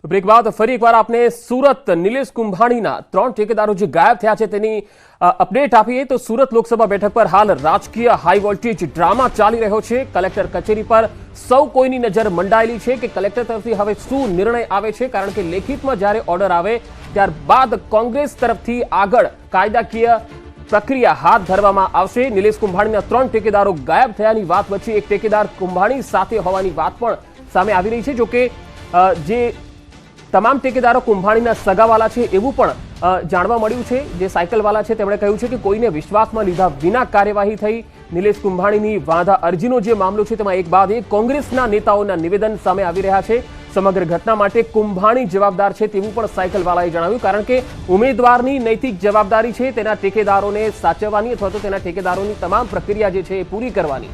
Break બાદ ફરી એકવાર આપને સુરત નિલેશ કુંભાણીના 3 ઠેકેદારો જે ગાયબ થયા છે તેની અપડેટ આપીએ તો સુરત લોકસભા બેઠક પર હાલ રાજકીય હાઈ વોલ્ટેજ ડ્રામા ચાલી રહ્યો છે. કલેક્ટર કચેરી પર સૌ કોઈની નજર મંડાયેલી છે કે કલેક્ટર તરફથી હવે શું નિર્ણય આવે છે, કારણ કે લેખિતમાં જ્યારે ઓર્ડર આવે ત્યારબાદ કોંગ્રેસ તરફથી આગળ કાયદાકીય પ્રક્રિયા હાથ ધરવામાં આવશે. નિલેશ કુંભાણીના 3 ઠેકેદારો ગાયબ થયાની વાત વચ્ચે એક ઠેકેદાર કુંભાણી સાથે હોવાની વાત પણ સામે આવી રહી છે. જોકે જે તમામ ઠેકેદારો કુંભાણીના સગાવાલા છે એવું પણ જાણવા મળ્યું છે. જે સાયકલવાલા છે તેમણે કહ્યું છે કે કોઈને વિશ્વાસમાં લીધા વિના કાર્યવાહી થઈ. નિલેશ કુંભાણીની વાંધા અરજીનો જે મામલો છે તેમાં એક બાદ એક કોંગ્રેસના નેતાઓના નિવેદન સામે આવી રહ્યા છે. સમગ્ર ઘટના માટે કુંભાણી જવાબદાર છે તેવું પણ સાયકલવાલાએ જણાવ્યું, કારણ કે ઉમેદવારની નૈતિક જવાબદારી છે તેના ઠેકેદારોને સાચવવાની અથવા તો તેના ઠેકેદારોની તમામ પ્રક્રિયા જે છે એ પૂરી કરવાની.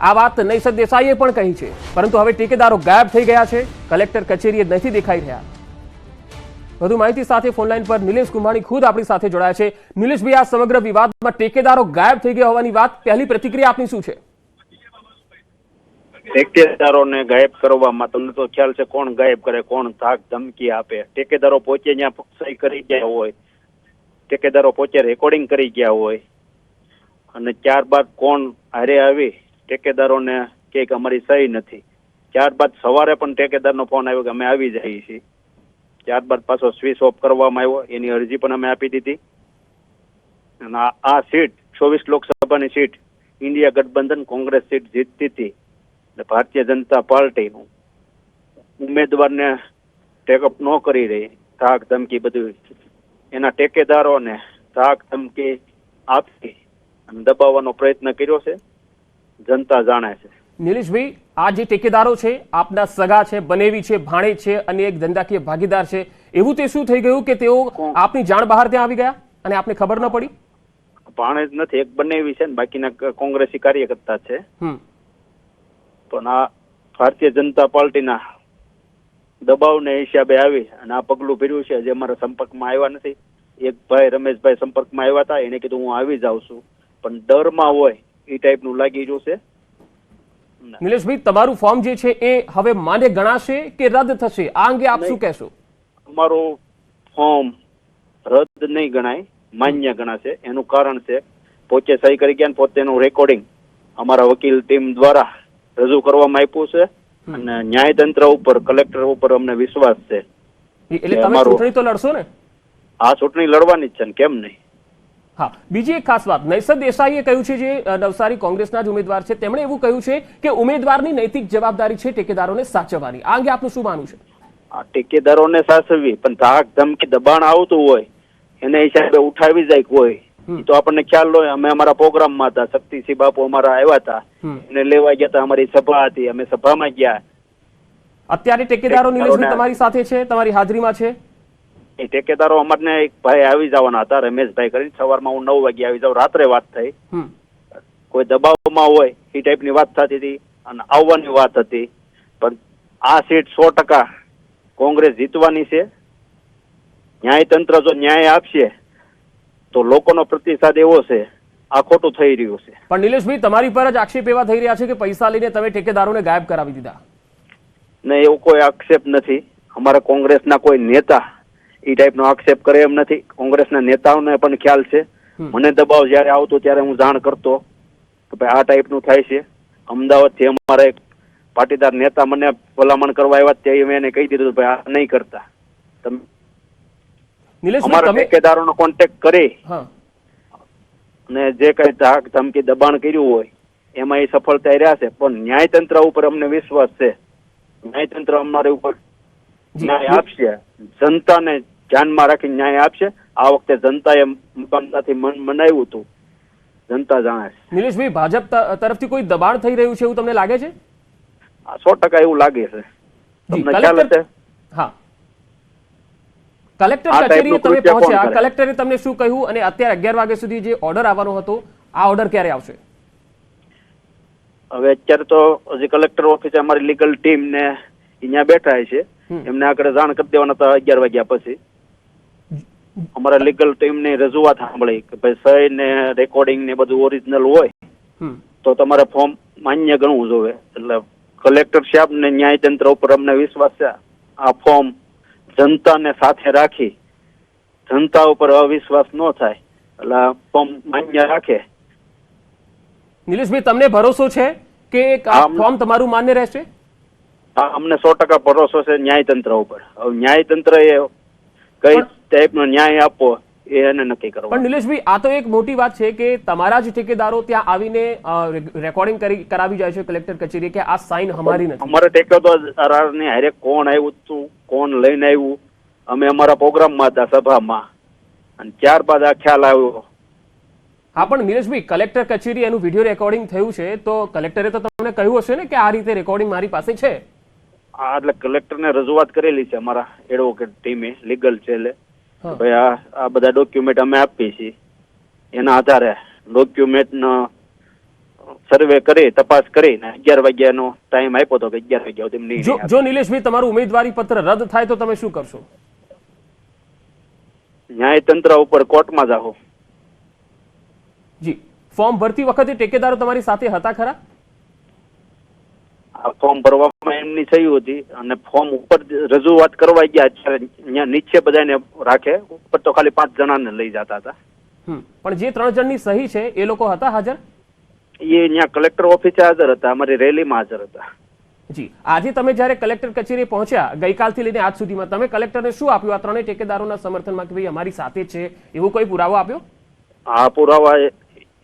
આ વાત નૈસદ દેસાઈએ પણ કહી છે. પરંતુ હવે ઠેકેદારો ગાયબ થઈ ગયા છે, કલેક્ટર કચેરીએ નથી દેખાઈ રહ્યા. વધુ માહિતી સાથે ફોનલાઈન પર નિલેશ કુંભાણી ખુદ આપણી સાથે જોડાયા છે. નિલેશભાઈ, આ સમગ્ર વિવાદમાં ઠેકેદારો ગાયબ થઈ ગયા હોવાની વાત, પહેલી પ્રતિક્રિયા આપની શું છે? ઠેકેદારોને ગાયબ કરવામાં તમને તો ખ્યાલ છે કોણ ગાયબ કરે, કોણ ધાક ધમકી આપે. ઠેકેદારો પોતે ત્યાં સહી કરી ગયા હોય, ઠેકેદારો પોતે રેકોર્ડિંગ કરી ગયા હોય અને ત્યારબાદ કોણ હારે આવી ઠેકેદારોને કે અમારી સહી નથી. ત્યારબાદ સવારે પણ ઠેકેદારનો ફોન આવ્યો કે અમે આવી જઈએ છીએ. ત્યારબાદ પાછો સ્વિચ ઓફ કરવામાં આવ્યો. એની અરજી પણ અમે આપી દીધી. અને આ સીટ 24 લોકસભાની સીટ ઇન્ડિયા ગઠબંધન કોંગ્રેસ સીટ જીતતી હતી. ભારતીય જનતા પાર્ટીનું ઉમેદવારને ટેકઅપ ન કરી રહી, ધાક ધમકી બધું એના ઠેકેદારોને ધાક ધમકી આપી અને દબાવવાનો પ્રયત્ન કર્યો છે. જનતા જાણે છે. નિલેશભાઈ, આ જે ઠેકેદારો છે આપના સગા છે, બનેવી છે, ભાણેજ છે અને એક ધંધાકીય ભાગીદાર છે, એવું તે શું થઈ ગયું કે તેઓ આપની જાણ બહાર ત્યાં આવી ગયા અને આપને ખબર ન પડી? ભાણેજ નથી, એક બનેવી છે ને બાકીના કોંગ્રેસી કાર્યકર્તા છે. પણ આ ભારતીય જનતા પાર્ટીના દબાવને હિસાબે આવી અને આ પગલું ભર્યું છે. જે અમારા સંપર્કમાં આવ્યા નથી. એક ભાઈ રમેશભાઈ સંપર્કમાં આવ્યા હતા, એને કીધું હું આવી જાઉં છું, પણ ડરમાં હોય એ ટાઈપનું લાગી રહ્યું છે. નિલેશભાઈ, તમારું ફોર્મ જે છે એ હવે માન્ય ગણાશે કે રદ થશે? આ અંગે આપ શું કહેશો? અમારું ફોર્મ રદ નહીં ગણાય, માન્ય ગણાશે. એનું કારણ છે પોતે સહી કરી ગયા, પોતેનું રેકોર્ડિંગ અમારા વકીલ ટીમ દ્વારા રજૂ કરવામાં આવ્યું છે અને ન્યાયતંત્ર ઉપર, કલેક્ટર ઉપર અમને વિશ્વાસ છે. એટલે તમે ચૂંટણી તો લડશો ને? આ ચૂંટણી લડવાની જ છે ને, કેમ નહીં. હા, બીજી એક ખાસ વાત, નૈસદ દેસાઈએ કહ્યું છે, જે નવસારી કોંગ્રેસના જ ઉમેદવાર છે, તેમણે એવું કહ્યું છે કે ઉમેદવારની નૈતિક જવાબદારી છે ટેકેદારોને સાચવવાની. આ અંગે આપનું શું માનવું છે? આ ટેકેદારોને સાચવવી, પણ ધાક ધમકી દબાણ આવતું હોય એને હિસાબે ઉઠાવી જાય કોઈ, તો આપણને ખ્યાલ હોય. અમે અમારા પ્રોગ્રામમાં હતા, શક્તિસિંહ બાપુ અમારા આવ્યા હતા, એને લેવા ગયા હતા, અમારી સભા હતી, અમે સભામાં ગયા. અત્યારે ટેકેદારો નિલેશભાઈ તમારી સાથે છે, તમારી હાજરીમાં છે? એ ટેકેદારો અમારને એક ભાઈ આવી જવાના હતા, રમેશભાઈ કરીને. સવારમાં હું 9 વાગે આવી જાઉં, રાત્રે વાત થઈ. કોઈ દબાવમાં હોય એ ટાઈપની વાત થતી હતી અને આવવાની વાત હતી. પણ આ સીટ 100% કોંગ્રેસ જીતવાની છે. ન્યાયતંત્ર જો ન્યાય આપશે તો લોકોનો પ્રતિસાદ એવો છે. આ ખોટું થઈ રહ્યું છે. પણ નિલેશભાઈ, તમારી પર જ આક્ષેપ એવા થઈ રહ્યા છે કે પૈસા લઈને તમે ટેકેદારોને ગાયબ કરાવી દીધા. ને એવું કોઈ આક્ષેપ નથી. અમારા કોંગ્રેસના કોઈ નેતા એ ટાઈપનો આક્ષેપ કરે એમ નથી. કોંગ્રેસના નેતાઓને પણ ખ્યાલ છે. મને દબાવ જયારે આવતો ત્યારે હું જાણ કરતો કે ભાઈ આ ટાઈપનું થાય છે. અમદાવાદથી અમારા એક પાટીદાર નેતા મને ભલામણ કરવા આવ્યા, તે મેં એને કહી દીધું ભાઈ આ નહીં કરતા. તમે અમારા ઠેકેદારોનો કોન્ટેક્ટ કરી અને જે કઈ ધાક ધમકી દબાણ કર્યું હોય એમાં એ સફળતા રહ્યા છે. પણ ન્યાયતંત્ર ઉપર અમને વિશ્વાસ છે. ન્યાયતંત્ર અમારે ઉપર ન્યાય આપશે, જનતાને ધ્યાનમાં રાખી ન્યાય આપશે. આ વખતે જનતાએ મકાનથી મનાવ્યું હતું, જનતા જાણે છે. નિલેશભાઈ, ભાજપ તરફથી કોઈ દબાણ થઈ રહ્યું છે એવું તમને લાગે છે? 100% એવું લાગે છે. તમને ખ્યાલ હશે? હા, કલેક્ટર કચેરીએ તમે પહોંચ્યા, કલેક્ટરે તમને શું કહ્યું અને અત્યારે 11 વાગ્યા સુધી જે ઓર્ડર આવવાનો હતો, આ ઓર્ડર ક્યારે આવશે? હવે અત્યારે તો હજી કલેક્ટર ઓફિસે અમારી લીગલ ટીમ ને અહીંયા બેઠા છે. એમને આગળ જાણ કરી દેવાના હતા 11 વાગ્યા પછી. અમારા લીગલ ટીમ ની રજૂઆત સાંભળી કે ભાઈ સહી ને રેકોર્ડિંગ ને બધું ઓરિજિનલ હોય તો તમારે ફોર્મ માન્ય ગણવું જોઈએ. એટલે કલેક્ટર સાહેબ ને ન્યાયતંત્ર ઉપર અમને વિશ્વાસ છે. આ ફોર્મ જનતાને સાથે રાખી, જનતા ઉપર અવિશ્વાસ ન થાય એટલે ફોર્મ માન્ય રાખે. નિલેશભાઈ, તમને ભરોસો છે કે આ ફોર્મ તમારું માન્ય રહેશે? હા, અમને 100% ભરોસો છે ન્યાયતંત્ર ઉપર. હવે ન્યાયતંત્ર એ કઈ ટાઈપનો ન્યાય આપવો એને નક્કી કરવા. પણ નિલેશભાઈ, આ તો એક મોટી વાત છે કે તમારા જ ઠેકેદારો ત્યાં આવીને રેકોર્ડિંગ કરાવી જાય છે કલેક્ટર કચેરીએ કે આ સાઇન અમારી નથી. અમારે ઠેકેદારની હારે કોણ આવ્યું હતું, કોણ લઈને આવ્યું, અમે અમારા પ્રોગ્રામમાં હતા, સભામાં, અને ત્યારબાદ આ ખ્યાલ આવ્યો. હા, પણ નિલેશભાઈ, કલેક્ટર કચેરી એનું વિડીયો રેકોર્ડિંગ થયું છે તો કલેક્ટરે તો તમને કહ્યું હશે ને કે આ રીતે રેકોર્ડિંગ મારી પાસે છે? હા, એટલે કલેક્ટરને રજૂઆત કરેલી છે અમારા એડવોકેટ ટીમે, લીગલ છે. ભાઈ આ બધા ડોક્યુમેન્ટ અમે આપીએ છીએ, એના આધારે ડોક્યુમેન્ટનો સર્વે કરી, તપાસ કરીને 11 વાગ્યાનો ટાઈમ આપ્યો હતો કે 11 વાગ્યા સુધી. જો નિલેશભાઈ તમારું ઉમેદવારી પત્ર રદ થાય તો તમે શું કરશો? ન્યાયતંત્ર ઉપર કોર્ટમાં જાઓ. જી, ફોર્મ ભરતી વખતે ટેકેદારો તમારી સાથે હતા ખરા? આ ફોર્મ ભરવામાં એમની સહી હતી અને ફોર્મ ઉપર રજૂઆત કરવા ગયા ત્યારે નીચે બધાને રાખે, ઉપર તો ખાલી 5 જણાને લઈ જતા હતા. પણ જે 3 જણની સહી છે એ લોકો હતા હાજર? એ અહીંયા કલેક્ટર ઓફિસે હાજર હતા, અમારી રેલીમાં હાજર હતા. જી, આજે તમે જ્યારે કલેક્ટર કચેરી પહોંચ્યા ગઈકાલથી લઈને આજ સુધીમાં તમે કલેક્ટરને શું આપ્યું આ 3 ટેકેદારોના સમર્થનમાં કે ભાઈ અમારી સાથે છે, એવો કોઈ પુરાવો આપ્યો? હા, પુરાવા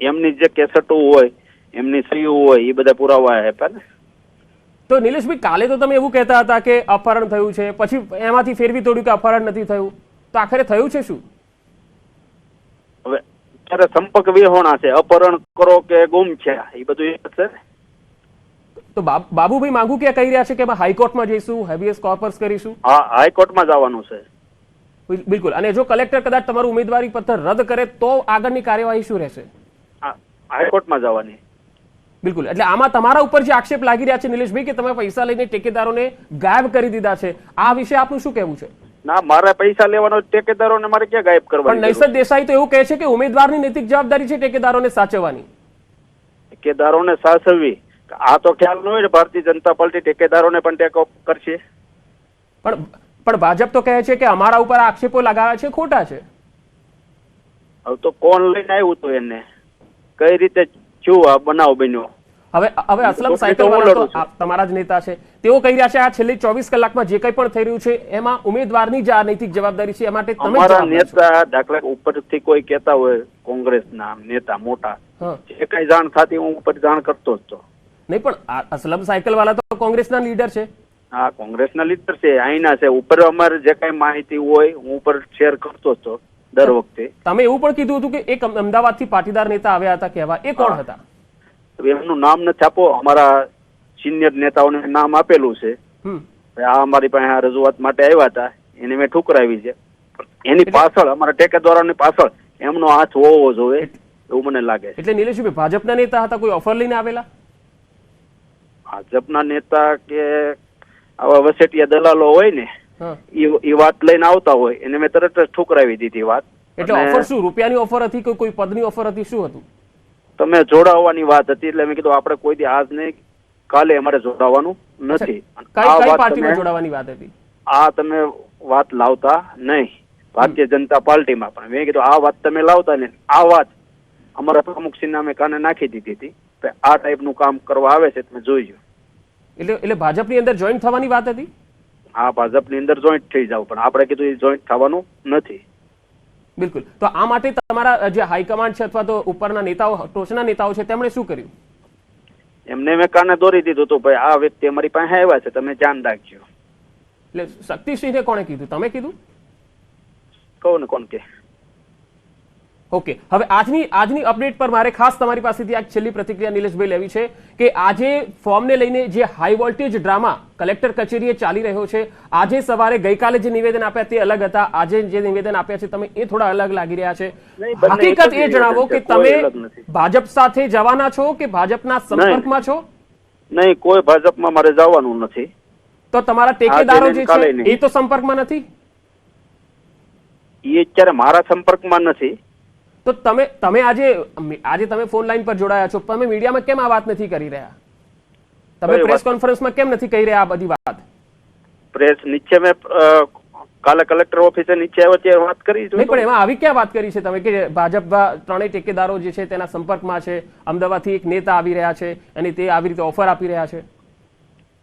એમની જે કેસેટો હોય, એમની સહીઓ હોય, એ બધા પુરાવા આપ્યા ને. તો નિલેશભાઈ, કાલે તો તમે એવું કહેતા હતા કે અપહરણ થયું છે, પછી એમાંથી ફેરવી તોડ્યું કે અપહરણ નથી થયું, તો આખરે થયું છે શું? હવે ત્યારે સંપર્ક વિહોણા છે, અપહરણ કરો કે ગુમ છે એ બધું એક છે. તો બાબુભાઈ માંગુ કે કહી રહ્યા છે કે હાઈકોર્ટમાં જઈશું, હેબિયસ કોર્પસ કરીશું? હા, હાઈકોર્ટમાં જવાનું છે. બિલકુલ. અને જો કલેક્ટર કદાચ તમારું ઉમેદવારી પત્ર રદ કરે તો આગળની કાર્યવાહી શું રહેશે? હાઈકોર્ટમાં જવાની. બિલકુલ. એટલે આમાં તમારા ઉપર જે આક્ષેપ લાગી રહ્યા છે નિલેશભાઈ કે તમે પૈસા લઈને ટેકેદારોને ગાયબ કરી દીધા છે, આ વિશે આપનું શું કહેવું છે? ના, મારે પૈસા લેવાનો, ટેકેદારોને મારે ક્યાં ગાયબ કરવા? પણ નૈસદ દેસાઈ તો એવું કહે છે કે ઉમેદવારની નૈતિક જવાબદારી છે ટેકેદારોને સાચવવાની. ટેકેદારોને સાચવવી, આ તો ખ્યાલ ન હોય ને ભારતીય જનતા પાર્ટી ટેકેદારોને પણ ટેકો કરશે. પણ ભાજપ તો કહે છે કે અમારા ઉપર આક્ષેપો લગાવ્યા છે ખોટા છે. હવે તો કોણ લઈને આવ્યું હતું એને? કઈ રીતે શું આ બનાવ બન્યો? હવે અસલમ તો સાયકલ હું વાળા લડું તો તમારા જ નેતા છે, તેઓ કહી રહ્યા છે આ છેલ્લી 24 કલાકમાં જે કંઈ પણ થઈ રહ્યું છે એમાં ઉમેદવારની જ આ નૈતિક જવાબદારી છે, એ માટે તમે અમારા જવાબદાર છો. નેતા દાખલા ઉપરથી કોઈ કહેતા હોય કોંગ્રેસના નેતા મોટા, હા. જે કઈ જાણ થતી હું ઉપર જાણ કરતો જ તો. નહીં પણ આ અસલમ સાયકલ વાળા તો કોંગ્રેસના લીડર છે. હા, કોંગ્રેસના લીડર છે, અહીંના છે. ઉપર અમારે જે કઈ માહિતી હોય હું ઉપર શેર કરતો જ તો દર વખતે. તમે એવું પણ કીધું હતું કે એક અમદાવાદથી પાટીદાર નેતા આવ્યા હતા કહેવા, એ કોણ હતા? એમનું નામ નથી આપો, અમારા સિનિયર નેતાઓને નામ આપેલું છે. આ અમારી પાસે આ રજૂઆત માટે આવ્યા હતા, એને મેં ઠુકરાવી છે. એની પાછળ અમારા ટેકેદારોની પાછળ એમનો હાથ હોવો જોઈએ એવું મને લાગે છે. એટલે નિલેશભાઈ ભાજપના નેતા હતા, કોઈ ઓફર લઈને આવેલા? ભાજપના નેતા કે આવા વસેટિયા દલાલો હોય ને એ વાત લઈને આવતા હોય એને મેં તરત જ ઠુકરાવી દીધી વાત. એટલે ઓફર શું, રૂપિયાની ઓફર હતી કે કોઈ પદની ઓફર હતી, શું હતું? તમે જોડાવાની વાત હતી એટલે મેં કીધું આપણે કોઈ દી આજ નહીં કાલે અમારે જોડાવાનું નથી. કઈ પાર્ટીમાં જોડાવાની વાત હતી? આ તમે વાત લાવતા નહીં ભારતીય જનતા પાર્ટીમાં, પણ મેં કીધું આ વાત તમે લાવતા ને આ વાત અમારા પ્રમુખશ્રીને અમે કાને નાખી દીધી હતી. આ ટાઈપનું કામ કરવા આવે છે તમે જોઈજો. એટલે ભાજપની અંદર જોઈન્ટ થવાની વાત હતી? હા, ભાજપની અંદર જોઈન્ટ થઈ જાવ, પણ આપણે કીધું એ જોઈન્ટ થવાનું નથી. બિલકુલ. તો આ માટે તમારા જે હાઈકમાન્ડ છે અથવા તો ઉપરના નેતાઓ, ટોચના નેતાઓ છે, તેમણે શું કર્યું? એમને મેં કાને દોરી દીધું હતું, ભાઈ આ વ્યક્તિ અમારી પાસે આવ્યા છે, તમે ધ્યાન રાખજો. એટલે શક્તિસિંહને કોણે કીધું, તમે કીધું? કહો ને કોણ કે. ઓકે, હવે આજની અપડેટ પર મારે ખાસ તમારી પાસેથી આ છેલ્લી પ્રતિક્રિયા નિલેશભાઈ લેવી છે કે આજે ફોર્મને લઈને જે હાઈ વોલ્ટેજ ડ્રામા કલેક્ટર કચેરીએ ચાલી રહ્યો છે, આજે સવારે ગઈકાલે જે નિવેદન આપ્યા તે અલગ હતા, આજે જે નિવેદન આપ્યા છે તમે એ થોડા અલગ લાગી રહ્યા છે. હકીકત એ જણાવો કે તમે ભાજપ સાથે જવાના છો કે ભાજપના સંપર્કમાં છો? નહીં, કોઈ ભાજપમાં મારે જવાનું નથી. તો તમારા ટેકેદારો જે છે એ તો સંપર્કમાં નથી? એ અત્યારે મારા સંપર્કમાં નથી. તો તમે આજે તમે ફોન લાઈન પર જોડાયા છો, તમે મીડિયામાં કેમ આ વાત નથી કરી રહ્યા? તમે પ્રેસ કોન્ફરન્સમાં કેમ નથી કહી રહ્યા આ બધી વાત? પ્રેસ નીચે મેં કાલે કલેક્ટર ઓફિસે નીચે આવ્યો ત્યારે વાત કરી. નહીં, પણ એમાં આવી ક્યાં વાત કરી છે તમે કે ભાજપ ત્રણેય ટેકેદારો જે છે તેના સંપર્કમાં છે, અમદાવાદથી એક નેતા આવી રહ્યા છે અને તે આવી રીતે ઓફર આપી રહ્યા છે?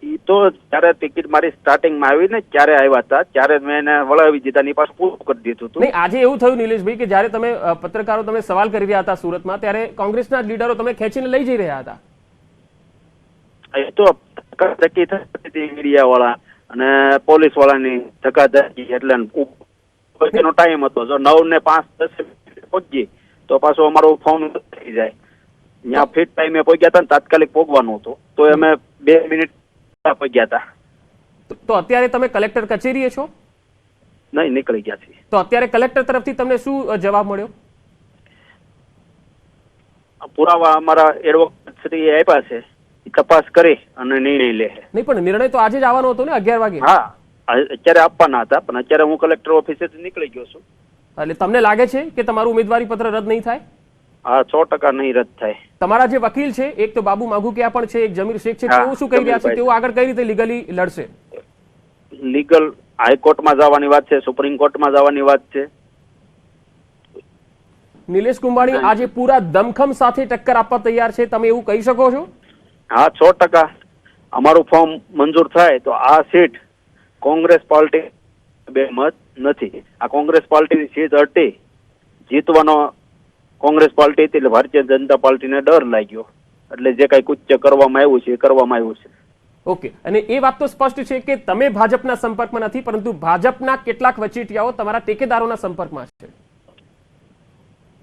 એ તો ત્યારે ટિકિટ મારી સ્ટાર્ટિંગમાં આવી ને ત્યારે આવ્યા હતા, ત્યારે મેં એને વળાવી દીધા, એની પાસે પૂરું કરી દીધું હતું. નહીં, આજે એવું થયું નિલેશભાઈ કે જ્યારે તમે પત્રકારો તમે સવાલ કરી રહ્યા હતા સુરતમાં, ત્યારે કોંગ્રેસના લીડરો તમે ખેંચીને લઈ જઈ રહ્યા હતા. એ તો ધક્કાધક્કી થતી મીડિયા વાળા અને પોલીસ વાળાની ધક્કાધક્કી, એટલે ટાઈમ હતો. જો 9:05 પહોંચી તો પાછો અમારો ફોન થઈ જાય. ત્યાં ફિટ ટાઈમે પહોંચ્યા હતા ને તાત્કાલિક પહોંચવાનું હતું તો અમે 2 મિનિટ પહોંચ્યા હતા. તો અત્યારે તમે કલેક્ટર કચેરીએ છો? નહીં, નીકળી ગયા છીએ. તો અત્યારે કલેક્ટર તરફથી તમને શું જવાબ મળ્યો? પુરાવા અમારા એડવોકેટ શ્રીએ આપ્યા છે, તપાસ કરી અને નિર્ણય લે. નહીં, પણ નિર્ણય તો આજે જ આવવાનો હતો ને 11 વાગે? હા, અત્યારે આપવાના હતા, પણ અત્યારે હું કલેક્ટર ઓફિસેથી નીકળી ગયો છું. એટલે તમને લાગે છે કે તમારું ઉમેદવારી પત્ર રદ નહીં થાય? હા, 100% નહીં રદ થાય. તમારા જે વકીલ છે, એક તો બાબુ માગુકિયા પણ છે, એક જમીર શેખ છે, તેઓ શું કહી રહ્યા છે? તેઓ આગળ કઈ રીતે લીગલી લડશે? લીગલ હાઈકોર્ટમાં જવાની વાત છે, સુપ્રીમ કોર્ટમાં જવાની વાત છે. નિલેશ કુંભાણી આજે પૂરા દમખમ સાથે ટક્કર આપવા તૈયાર છે, તમે એવું કહી શકો છો? હા, 100% અમારું ફોર્મ મંજૂર થાય તો આ સીટ કોંગ્રેસ પાર્ટી બે મત નથી. આ કોંગ્રેસ પાર્ટીની સીટ હતી, જીતવાનો કોંગ્રેસ પાર્ટી હતી એટલે ભારતીય જનતા પાર્ટીને ડર લાગ્યો, એટલે જે કઈ કુચ્ચ કરવામાં આવ્યું છે એ કરવામાં આવ્યું છે. ઓકે, અને એ વાત તો સ્પષ્ટ છે કે તમે ભાજપના સંપર્કમાં નથી, પરંતુ ભાજપના કેટલાક વચેટિયાઓ તમારા ટેકેદારોના સંપર્કમાં છે,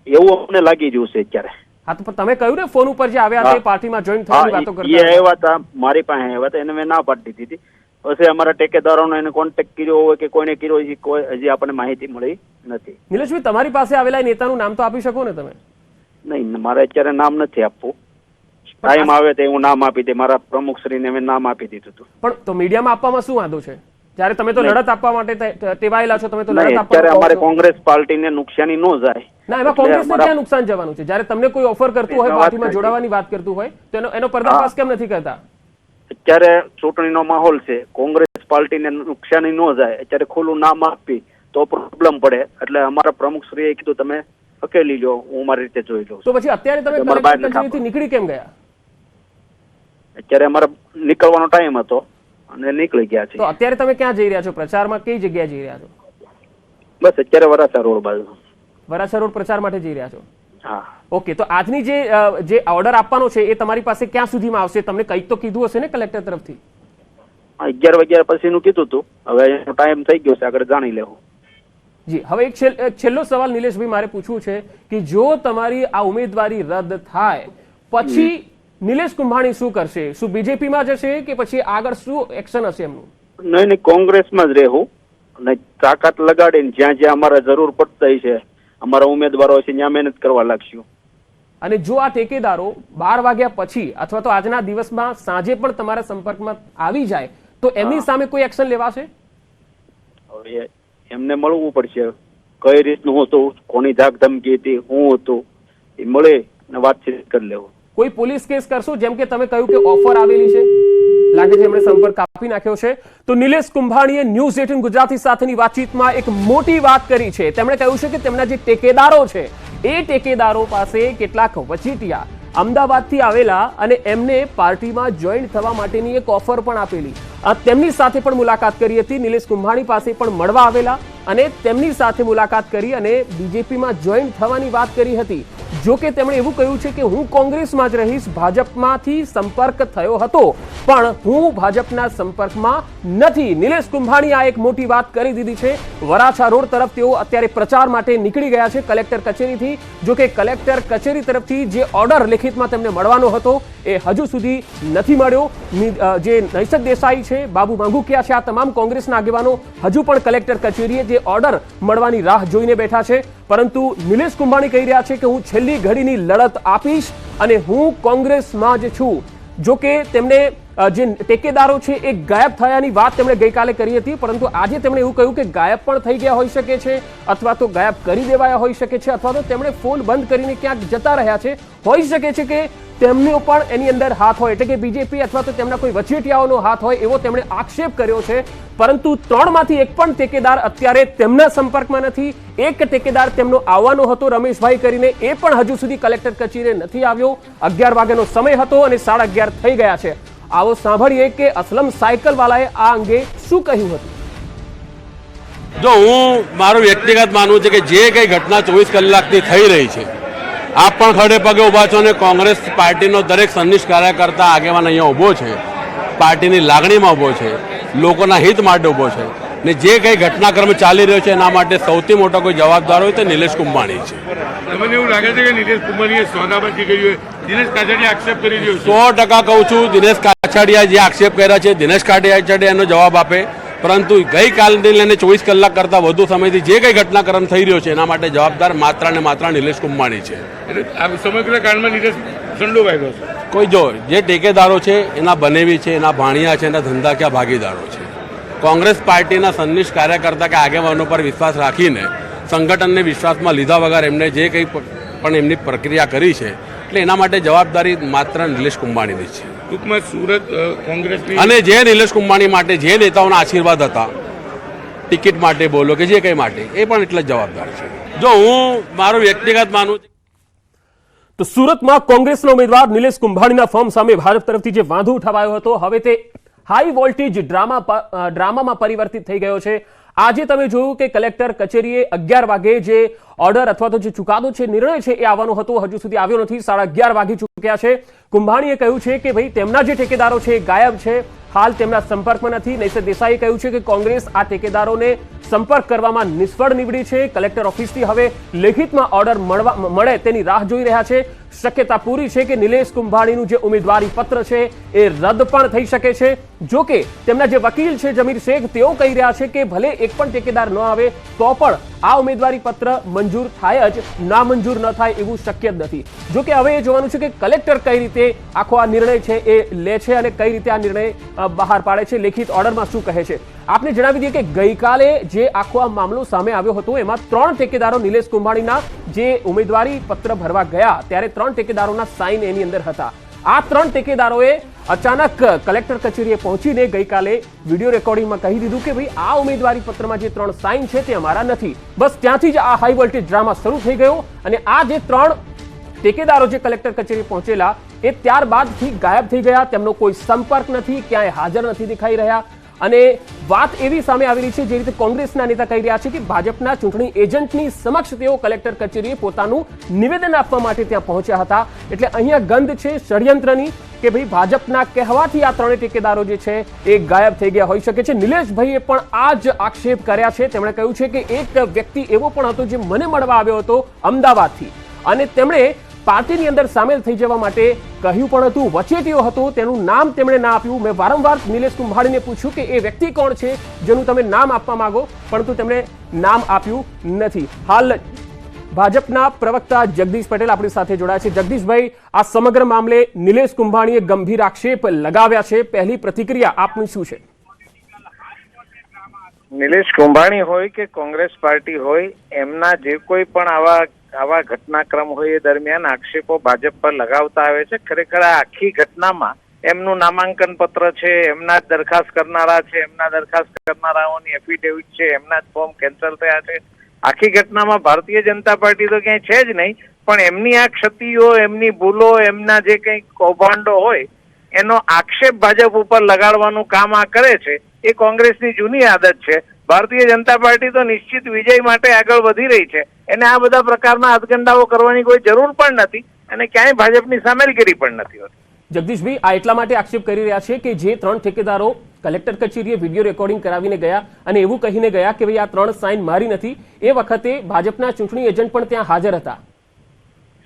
એવું અમને લાગી રહ્યું છે અત્યારે. હા, તો તમે કહ્યું ને ફોન ઉપર જે આવ્યા હતા એ પાર્ટીમાં જોઈન થવાની વાતો કરતા આવ્યા હતા, મારી પાસે આવ્યા હતા, એને મેં ના પાડી દીધી. પછી અમારા ટેકેદારોનો એને કોન્ટેક્ટ કર્યો હોય કે કોઈને કર્યો હોય, કોઈ હજી આપણને માહિતી મળી નથી. નિલેશભાઈ, તમારી પાસે આવેલા નેતાનું નામ તો આપી શકો ને તમે? નહીં, મારે અત્યારે નામ નથી આપવું. ટાઈમ આવે તો હું નામ આપી દે. મારા પ્રમુખશ્રીને મેં નામ આપી દીધું હતું. પણ તો મીડિયામાં આપવામાં શું વાંધો છે? જ્યારે તમે તો લડત આપવા માટે ટેવાયેલા છો, તમે તો લડત આપવા. અત્યારે અમારે કોંગ્રેસ પાર્ટીને નુકસાની ન જાય. ના, એમાં કોંગ્રેસને ક્યાં નુકસાન જવાનું છે? જ્યારે તમને કોઈ ઓફર કરતું હોય, પાર્ટીમાં જોડાવાની વાત કરતું હોય, તો એનો પર્દાફાશ કેમ નથી કરતા? અત્યારે ચૂંટણીનો માહોલ છે, કોંગ્રેસ પાર્ટીને નુકસાની ન જાય, અત્યારે ખુલ્લું નામ આપી તો પ્રોબ્લેમ પડે, એટલે અમારા પ્રમુખશ્રીએ કીધું તમે હકેલી લો, હું મારી રીતે જોઈ લઉં. તો પછી અત્યારે તમે તમારે બહાર કલેક્ટર કચેરીથી નીકળી કેમ ગયા? અત્યારે અમારે નીકળવાનો ટાઈમ હતો અને નીકળી ગયા છે. તો અત્યારે તમે ક્યાં જઈ રહ્યા છો? પ્રચારમાં કઈ જગ્યાએ જઈ રહ્યા છો? બસ અત્યારે વરાછા રોડ બાજુ. વરાછા રોડ પ્રચાર માટે જઈ રહ્યા છો? હા. ઓકે, તો આજની જે ઓર્ડર આપવાનો છે એ તમારી પાસે ક્યાં સુધીમાં આવશે? તમને કંઈક તો કીધું હશે ને કલેક્ટર તરફથી? 11 વાગ્યા પછીનું કીધું હતું, હવે એનો ટાઈમ થઈ ગયો છે, આગળ જાણી લેવું. જી, હવે એક છેલ્લો સવાલ નિલેશભાઈ મારે પૂછવું છે કે જો તમારી આ ઉમેદવારી રદ થાય પછી નિલેશ કુંભાણી શું કરશે? શું બીજેપીમાં જશે કે પછી આગળ શું એક્શન હશે એમનું? નહીં, કોંગ્રેસમાં જ રહેવું અને તાકાત લગાડીને જ્યાં જ્યાં અમારે જરૂર પડતી છે, અમારા ઉમેદવારો છે ત્યાં મહેનત કરવા લાગશું. અને જો આ ટેકેદારો 12 વાગ્યા પછી અથવા તો આજના દિવસમાં સાંજે પણ તમારા સંપર્કમાં આવી જાય તો એમની સામે કોઈ એક્શન લેવાશે? હવે એમને મળવું પડશે, કઈ રીતનું હતું, કોની ધાક ધમકી હતી, શું હતું, એ મળે અને વાતચીત કરી લેવું. કોઈ પોલીસ કેસ કરશો? જેમ કે તમે કહ્યું કે ઓફર આવેલી છે, લાગે છે એમણે સંપર્ક કાપી નાખ્યો છે. તો નિલેશ કુંભાણીએ ન્યૂઝ 18 ગુજરાતી સાથેની વાતચીતમાં એક મોટી વાત કરી છે. તેમણે કહ્યું છે કે તેમના જે ટેકેદારો છે એ ટેકેદારો પાસે કેટલાક વચીટિયા અમદાવાદથી આવેલા અને એમને પાર્ટીમાં જોઈન થવા માટેની એક ઓફર પણ આપેલી. તેમની સાથે પણ મુલાકાત કરી હતી. નિલેશ કુંભાણી પાસે પણ મળવા આવેલા અને તેમની સાથે મુલાકાત કરી અને બીજેપીમાં જોઈન થવાની વાત કરી હતી. જો કે તેમણે એવું કહ્યું છે કે હું કોંગ્રેસમાં જ રહીશ, ભાજપમાંથી સંપર્ક થયો હતો પણ હું ભાજપના સંપર્કમાં નથી. નિલેશ કુંભાણી આ એક મોટી વાત કરી દીધી છે. વરાછા રોડ તરફ તેઓ અત્યારે પ્રચાર માટે નીકળી ગયા છે કલેક્ટર કચેરીથી. જો કે કલેક્ટર કચેરી તરફથી જે ઓર્ડર લેખિતમાં તેમને મળવાનો હતો એ હજુ સુધી નથી મળ્યો. જે નૈસદ દેસાઈ છે, બાબુ માંગુકિયા છે, આ તમામ કોંગ્રેસના આગેવાનો હજુ પણ કલેક્ટર કચેરીએ જે ઓર્ડર મળવાની રાહ જોઈને બેઠા છે. પરંતુ નિલેશ કુંભાણી કહી રહ્યા છે કે હું છેલ્લી ઘડીની લડત આપીશ અને હું કોંગ્રેસમાં જ છું. જો કે તેમને જે ટેકેદારો છે એ ગાયબ થયાની વાત તેમણે ગઈકાલે કરી હતી, પરંતુ આજે તેમણે એવું કહ્યું કે ગાયબ પણ થઈ ગયા હોઈ શકે છે અથવા તો ગાયબ કરી દેવાયા હોઈ શકે છે અથવા તો તેમણે ફોન બંધ કરીને ક્યાંક જતા રહ્યા છે. હોઈ શકે છે કે તેમનો પણ એની અંદર હાથ હોય, એટલે કે બીજેપી અથવા તો તેમના કોઈ વચેટિયાઓનો હાથ હોય એવો તેમણે આક્ષેપ કર્યો છે. પરંતુ 3 માંથી એક પણ ટેકેદાર અત્યારે તેમના સંપર્કમાં નથી. એક ટેકેદાર તેમનો આવવાનો હતો રમેશભાઈ કરીને, એ પણ હજુ સુધી કલેક્ટર કચેરીએ નથી આવ્યો. 11 વાગ્યાનો સમય હતો અને 11:30 થઈ ગયા છે. આવો સાંભળીએ કે અસલમ સાયકલ વાળાએ આ અંગે શું કહ્યું હતું. જો હું મારું વ્યક્તિગત માનવું છે કે જે કઈ ઘટના 24 કલાકથી થઈ રહી છે, આપ પણ ખડે પગે ઉભા છો અને કોંગ્રેસ પાર્ટીનો દરેક સંનિષ્ઠ કાર્યકર્તા આગેવાન અહીંયા ઊભો છે, પાર્ટીની લાગણીમાં ઊભો છે, લોકોના હિત માટે ઊભો છે ને જે કઈ ઘટનાક્રમ ચાલી રહ્યો છે એના માટે સૌથી મોટો કોઈ જવાબદાર હોય તો નિલેશ કુંભાણી છે. તમને એવું લાગે છે કે નિલેશ કુંભાણીએ સોદાબાજી કરી હોય? દિનેશ કાછડિયા આક્ષેપ કરી રહ્યો છે. 100% કહું છું, દિનેશ કાછડિયા જે આક્ષેપ કર્યા છે, દિનેશ કાછડિયા એનો જવાબ આપે. પરંતુ ગઈકાલથી લઈને 24 કલાક કરતા વધુ સમયથી જે કઈ ઘટનાક્રમ થઈ રહ્યો છે એના માટે જવાબદાર માત્ર ને માત્ર નિલેશ કુંભાણી છે. એટલે આ સમગ્ર કાંડમાં નિલેશ સંડોવાયેલો છે. કોઈ જો જે ટેકેદારો છે એના બનેવી છે, એના ભાણિયા છે, એના ધંધાકીય ભાગીદારો છે. કોંગ્રેસ પાર્ટીના સંનિષ્ઠ કાર્યકર્તા કે આગેવાનો પર વિશ્વાસ રાખીને સંગઠનને વિશ્વાસમાં લીધા વગર એમને જે કંઈ પણ એમની પ્રક્રિયા કરી છે એટલે એના માટે જવાબદારી માત્ર નિલેશ કુંભાણીની છે. ટૂંકમાં સુરત કોંગ્રેસની અને જે નિલેશ કુંભાણી માટે જે નેતાઓના આશીર્વાદ હતા, ટિકિટ માટે બોલો કે જે કંઈ માટે, એ પણ એટલે જ જવાબદાર છે. જો હું મારું વ્યક્તિગત માનું છું તો સુરતમાં કોંગ્રેસના ઉમેદવાર નિલેશ કુંભાણીના ફોર્મ સામે ભાજપ તરફથી જે વાંધો ઉઠાવાયો હતો હવે તે હાઈ વોલ્ટેજ ડ્રામામાં પરિવર્તિત થઈ ગયો છે. આજે તમે જોયું કે કલેક્ટર કચેરીએ 11 વાગે જે ઓર્ડર અથવા તો જે ચુકાદો છે, નિર્ણય છે એ આવવાનો હતો, હજુ સુધી આવ્યો નથી. 11:30 વાગી ચૂક્યા છે. કુંભાણીએ કહ્યું છે કે ભાઈ તેમના જે ટેકેદારો છે એ ગાયબ છે, હાલ તેમના સંપર્કમાં નથી. નૈસદ દેસાઈએ કહ્યું છે કે કોંગ્રેસ આ ટેકેદારોને સંપર્ક કરવામાં નિષ્ફળ નીવડી છે. કલેક્ટર ઓફિસથી હવે લેખિતમાં ઓર્ડર મળે તેની રાહ જોઈ રહ્યા છે. શક્યતા પૂરી છે કે નિલેશ કુંભાણીનું જે ઉમેદવારી પત્ર છે એ રદ પણ થઈ શકે છે. જો કે તેમના જે વકીલ છે જમીર શેખ, તેઓ કહી રહ્યા છે કે ભલે એક પણ ટેકેદાર ન આવે તો પણ આ ઉમેદવારી પત્ર મંજૂર થાય જ, નામંજૂર ન થાય એવું શક્ય જ નથી. જો કે હવે એ જોવાનું છે કે કલેક્ટર કઈ રીતે આખો આ નિર્ણય છે એ લે છે અને કઈ રીતે આ નિર્ણય બહાર પાડે છે, લેખિત ઓર્ડરમાં શું કહે છે. આપને જણાવી દઈએ કે ગઈકાલે જે આખો આ મામલો સામે આવ્યો હતો એમાં 3 ટેકેદારો નિલેશ કુંભાણીના જે ઉમેદવારી પત્ર ભરવા ગયા ત્યારે 3 ટેકેદારોના સાઇન એની અંદર હતા. આ 3 ટેકેદારોએ અચાનક કલેક્ટર કચેરીએ પહોંચીને ગઈકાલે વિડીયો રેકોર્ડિંગમાં કહી દીધું કે ભાઈ આ ઉમેદવારી પત્રમાં જે 3 સાઇન છે તે અમારા નથી. બસ ત્યાંથી જ આ હાઈ વોલ્ટેજ ડ્રામા શરૂ થઈ ગયો અને આ જે 3 ટેકેદારો જે કલેક્ટર કચેરી પહોંચેલા એ ત્યારબાદથી ગાયબ થઈ ગયા. તેમનો કોઈ સંપર્ક નથી, ક્યાંય હાજર નથી દેખાઈ રહ્યા. અને વાત એવી સામે આવી રહી છે જે રીતે કોંગ્રેસના નેતા કહી રહ્યા છે કે ભાજપના ચૂંટણી એજન્ટની સમક્ષ તેઓ કલેક્ટર કચેરીએ પોતાનું નિવેદન આપવા માટે ત્યાં પહોંચ્યા હતા. એટલે અહીંયા ગંધ છે ષડયંત્રની કે ભાઈ ભાજપના કહેવાથી આ 3 ટેકેદારો જે છે એ ગાયબ થઈ ગયા હોઈ શકે છે. નિલેશભાઈએ પણ આ જ આક્ષેપ કર્યા છે. તેમણે કહ્યું છે કે એક વ્યક્તિ એવો પણ હતો જે મને મળવા આવ્યો હતો અમદાવાદથી અને તેમણે પાર્ટીની અંદર સામેલ થઈ જવા માટે કહ્યું પણ હતું. વચેટીઓ હતો, તેનું નામ તેમણે ના આપ્યું. મેં વારંવાર નિલેશ કુંભાણીને પૂછ્યું કે એ વ્યક્તિ કોણ છે જેનું તમે નામ આપવા માંગો, પરંતુ તેમણે નામ આપ્યું નથી. હાલ ભાજપના પ્રવક્તા જગદીશ પટેલ આપણી સાથે જોડાયા છે. જગદીશભાઈ, આ સમગ્ર મામલે નિલેશ કુંભાણીએ ગંભીર આક્ષેપ લગાવ્યા છે. પહેલી પ્રતિક્રિયા આપની શું છે? નિલેશ કુંભાણી હોય કે કોંગ્રેસ પાર્ટી હોય, એમના જે કોઈ પણ આવા ઘટનાક્રમ હોય એ દરમિયાન આક્ષેપો ભાજપ પર લગાવતા આવે છે. ખરેખર આ આખી ઘટનામાં એમનું નામાંકન પત્ર છે, એમના જ દરખાસ્ત કરનારા છે, એમના દરખાસ્ત કરનારાઓની એફિડેવિટ છે, એમના જ ફોર્મ કેન્સલ થયા છે. આખી ઘટનામાં ભારતીય જનતા પાર્ટી તો ક્યાંય છે જ નહીં, પણ એમની આ ક્ષતિઓ, એમની ભૂલો, એમના જે કંઈ કૌભાંડો હોય એનો આક્ષેપ ભાજપ ઉપર લગાડવાનું કામ આ કરે છે. એ કોંગ્રેસની જૂની આદત છે. ભારતીય જનતા પાર્ટી તો નિશ્ચિત વિજય માટે આગળ વધી રહી છે. એને આ બધા પ્રકારના હાથગંડાઓ કરવાની કોઈ જરૂર પણ નથી અને ક્યાંય ભાજપની સામેલગીરી પણ નથી હોતી. જગદીશભાઈ, આ એટલા માટે આક્ષેપ કરી રહ્યા છે કે જે 3 ઠેકેદારો કલેક્ટર કચેરીએ વિડીયો રેકોર્ડિંગ કરાવીને ગયા અને એવું કહીને ગયા કે ભાઈ આ 3 સાઇન મારી નથી, એ વખતે ભાજપના ચૂંટણી એજન્ટ પણ ત્યાં હાજર હતા.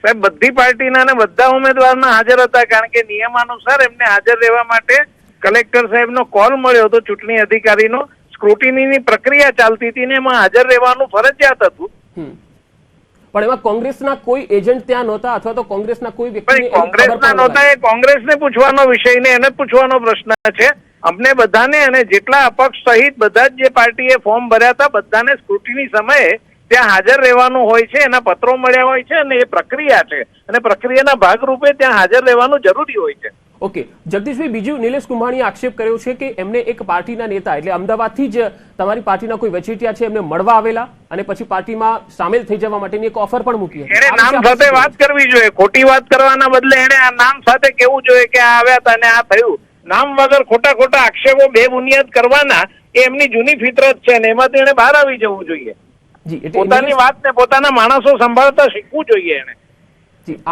સાહેબ, બધી પાર્ટીના અને બધા ઉમેદવારના હાજર હતા, કારણ કે નિયમાનુસાર એમને હાજર રહેવા માટે કલેક્ટર સાહેબનો કોલ મળ્યો હતો. ચૂંટણી અધિકારીનો સ્ક્રુટિનીની પ્રક્રિયા ચાલતી હતી ને એમાં હાજર રહેવાનું ફરજિયાત હતું. પણ એમાં કોંગ્રેસના કોઈ એજન્ટ ત્યાં નહોતા અથવા તો કોંગ્રેસના કોઈ વ્યક્તિ કોંગ્રેસના નહોતા, એ કોંગ્રેસને પૂછવાનો વિષય ને એને પૂછવાનો પ્રશ્ન છે. અમને બધાને અને જેટલા અપક્ષ સહિત બધા જ જે પાર્ટીએ ફોર્મ ભર્યા હતા બધાને સ્ક્રુટિની સમયે ત્યાં હાજર રહેવાનું હોય છે, એના પત્રો મળ્યા હોય છે અને એ પ્રક્રિયા છે અને પ્રક્રિયાના ભાગરૂપે ત્યાં હાજર રહેવાનું જરૂરી હોય છે. ઓકે જગદીશભાઈ, બીજું નિલેશ કુંભાણીએ આક્ષેપ કર્યો છે કે એમને એક પાર્ટીના નેતા એટલે અમદાવાદથી જ તમારી પાર્ટીના કોઈ વચેટિયા છે એમને મળવા આવેલા અને પછી પાર્ટીમાં સામેલ થઈ જવા માટેની એક ઓફર પણ મૂકી. એને નામ સાથે વાત કરવી જોઈએ, ખોટી વાત કરવાના બદલે એને આ નામ સાથે કેવું જોઈએ કે આ આવ્યા હતા ને આ થયું. નામ વગર ખોટા આક્ષેપો બેબુનિયાદ કરવાના એ એમની જૂની ફિતરત છે ને એમાંથી એને બહાર આવી જવું જોઈએ. પોતાની વાત ને પોતાના માણસો સંભાળતા શીખવું જોઈએ એને.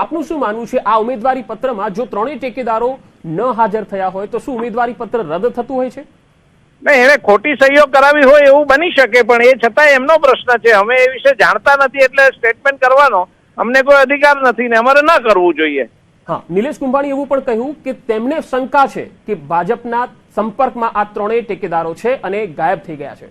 આપનું શું માનવું છે આ ઉમેદવારી પત્રમાં જો 3 ટેકેદારો ન હાજર થયા હોય તો શું ઉમેદવારી પત્ર રદ થતું હોય છે? નહીં, એને ખોટી સહીઓ કરાવી હોય એવું બની શકે, પણ એ છતાં એમનો પ્રશ્ન છે. અમે એ વિશે જાણતા નથી એટલે સ્ટેટમેન્ટ કરવાનો અમને કોઈ અધિકાર નથી ને અમારે ન કરવું જોઈએ. હા, નિલેશ કુંભાણી એવું પણ કહ્યું કે તેમને શંકા છે કે ભાજપના સંપર્કમાં આ 3 ટેકેદારો છે અને ગાયબ થઈ ગયા છે.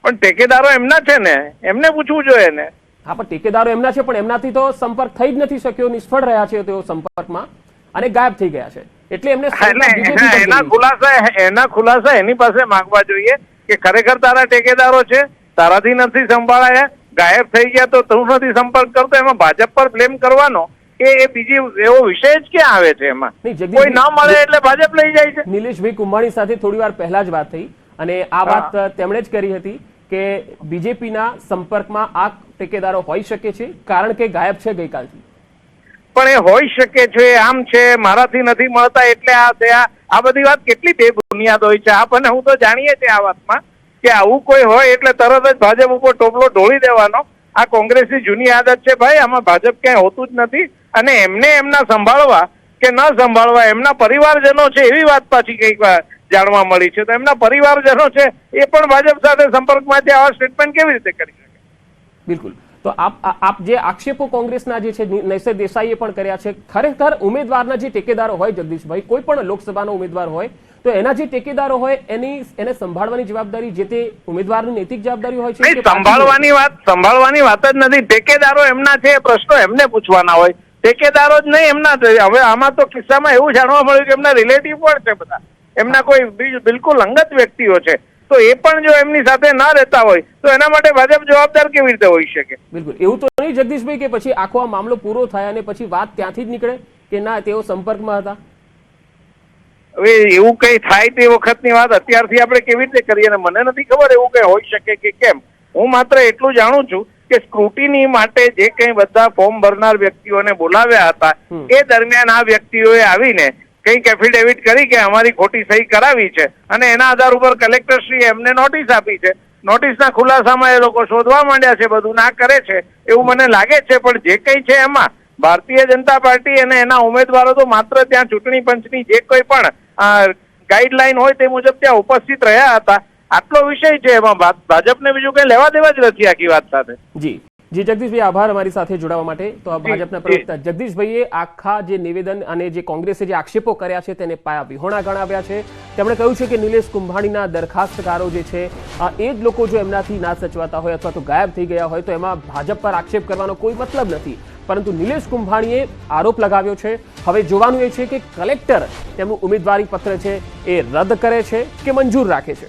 પણ ટેકેદારો એમના છે ને, એમને પૂછવું જોઈએ ને. હા, પણ ટેકેદારો એમના છે પણ એમનાથી તો સંપર્ક થઈ જ નથી શક્યો, નિષ્ફળ રહ્યા છે તેઓ સંપર્કમાં અને ગાયબ થઈ ગયા છે. એટલે એમને એના ખુલાસા એની પાસે માંગવા જોઈએ કે ખરેખર તારા ટેકેદારો છે, તારાથી નથી સંભાળાયા, ગાયબ થઈ ગયા તો તું નથી સંપર્ક કરતો, એમાં ભાજપ પર બ્લેમ કરવાનો એ બીજી એવો વિષય જ ક્યાં આવે છે? એમાં કોઈ ન મળે એટલે ભાજપ લઈ જાય છે. નિલેશભાઈ કુંભાણી સાથે થોડી વાર પહેલા જ વાત થઈ અને આ વાત તેમણે જ કરી હતી કે બીજેપીના સંપર્કમાં આ ટેકેદારો હોઈ શકે છે કારણ કે ગાયબ છે ગઈકાલથી. પણ એ હોઈ શકે છે, આમ છે, મારાથી નથી મળતા એટલે આ બધી વાત કેટલી બેબુનિયાદ હોય છે. આપણને હું તો જાણીએ છીએ આ વાતમાં કે આવું કોઈ હોય એટલે તરત જ ભાજપ ઉપર ટોપલો ઢોળી દેવાનો. આ કોંગ્રેસની જૂની આદત છે ભાઈ, આમાં ભાજપ ક્યાંય હોતું જ નથી. અને એમને એમના સંભાળવા કે ન સંભાળવા એમના પરિવારજનો છે એવી વાત પાછી કઈક જાણવા મળી છે. તો એમના પરિવારજનો છે એ પણ ભાજપ સાથે સંપર્કમાંથી આવા સ્ટેટમેન્ટ કેવી રીતે કરી શકે? બિલકુલ. તો આપ જે આક્ષેપો કોંગ્રેસના જે છે નૈસર દેસાઈએ પણ કર્યા છે, ખરેખર ઉમેદવારના જે ટેકેદારો હોય જગદીશભાઈ, કોઈ પણ લોકસભાનો ઉમેદવાર હોય તો એના જે ટેકેદારો હોય એને સંભાળવાની જવાબદારી જે તે ઉમેદવારની નૈતિક જવાબદારી હોય છે. સંભાળવાની વાત જ નથી. ટેકેદારો એમના છે, પ્રશ્નો એમને પૂછવાના હોય. ટેકેદારો જ નહીં એમના. હવે આમાં તો કિસ્સામાં એવું જાણવા મળ્યું કે એમના રિલેટિવ પણ છે બધા, એમના કોઈ બિલકુલ અંગત વ્યક્તિઓ છે. તો એ પણ જો એમની સાથે ના રહેતા હોય તો એના માટે ભાજપ જવાબદાર કેવી રીતે હોઈ શકે? બિલકુલ એવું તો નહીં જગદીશભાઈ કે પછી આખો આ મામલો પૂરો થાય અને પછી વાત ત્યાંથી જ નીકળે કે ના તેઓ સંપર્કમાં હતા. હવે એવું કઈ થાય તે વખતની વાત અત્યારથી આપણે કેવી રીતે કરીએ, અને મને નથી ખબર એવું કઈ હોઈ શકે કે કેમ. હું માત્ર એટલું જાણું છું કે સ્ક્રુટિની માટે જે કઈ બધા ફોર્મ ભરનાર વ્યક્તિઓને બોલાવ્યા હતા એ દરમિયાન આ વ્યક્તિઓએ આવીને કઈક એફિડેવિટ કરી કે અમારી ખોટી સહી કરાવી છે, અને એના આધાર ઉપર કલેક્ટરશ્રીએ એમને નોટિસ આપી છે. નોટિસના ખુલાસામાં એ લોકો શોધવા માંડ્યા છે, બધું ના કરે છે એવું મને લાગે છે. પણ જે કઈ છે એમાં ભારતીય જનતા પાર્ટી અને એના ઉમેદવારો તો માત્ર ત્યાં ચૂંટણી પંચની જે કોઈ પણ ગાઈડલાઈન હોય તે મુજબ ત્યાં ઉપસ્થિત રહ્યા હતા. આટલો વિષય છે, એમાં ભાજપને બીજું કઈ લેવા દેવા જ નથી આખી વાત સાથે. જી જગદીશભાઈ, આભાર અમારી સાથે જોડાવા માટે. તો ભાજપના પ્રવક્તા જગદીશભાઈએ આખા જે નિવેદન અને જે કોંગ્રેસે જે આક્ષેપો કર્યા છે તેને પાયા વિહોણા ગણાવ્યા છે. તેમણે કહ્યું છે કે નિલેશ કુંભાણીના દરખાસ્તકારો જે છે એ જ લોકો જો એમનાથી ના સચવાતા હોય અથવા તો ગાયબ થઈ ગયા હોય તો એમાં ભાજપ પર આક્ષેપ કરવાનો કોઈ મતલબ નથી. પરંતુ નિલેશ કુંભાણીએ આરોપ લગાવ્યો છે. હવે જોવાનું એ છે કે કલેક્ટર તેમનું ઉમેદવારી પત્ર છે એ રદ કરે છે કે મંજૂર રાખે છે.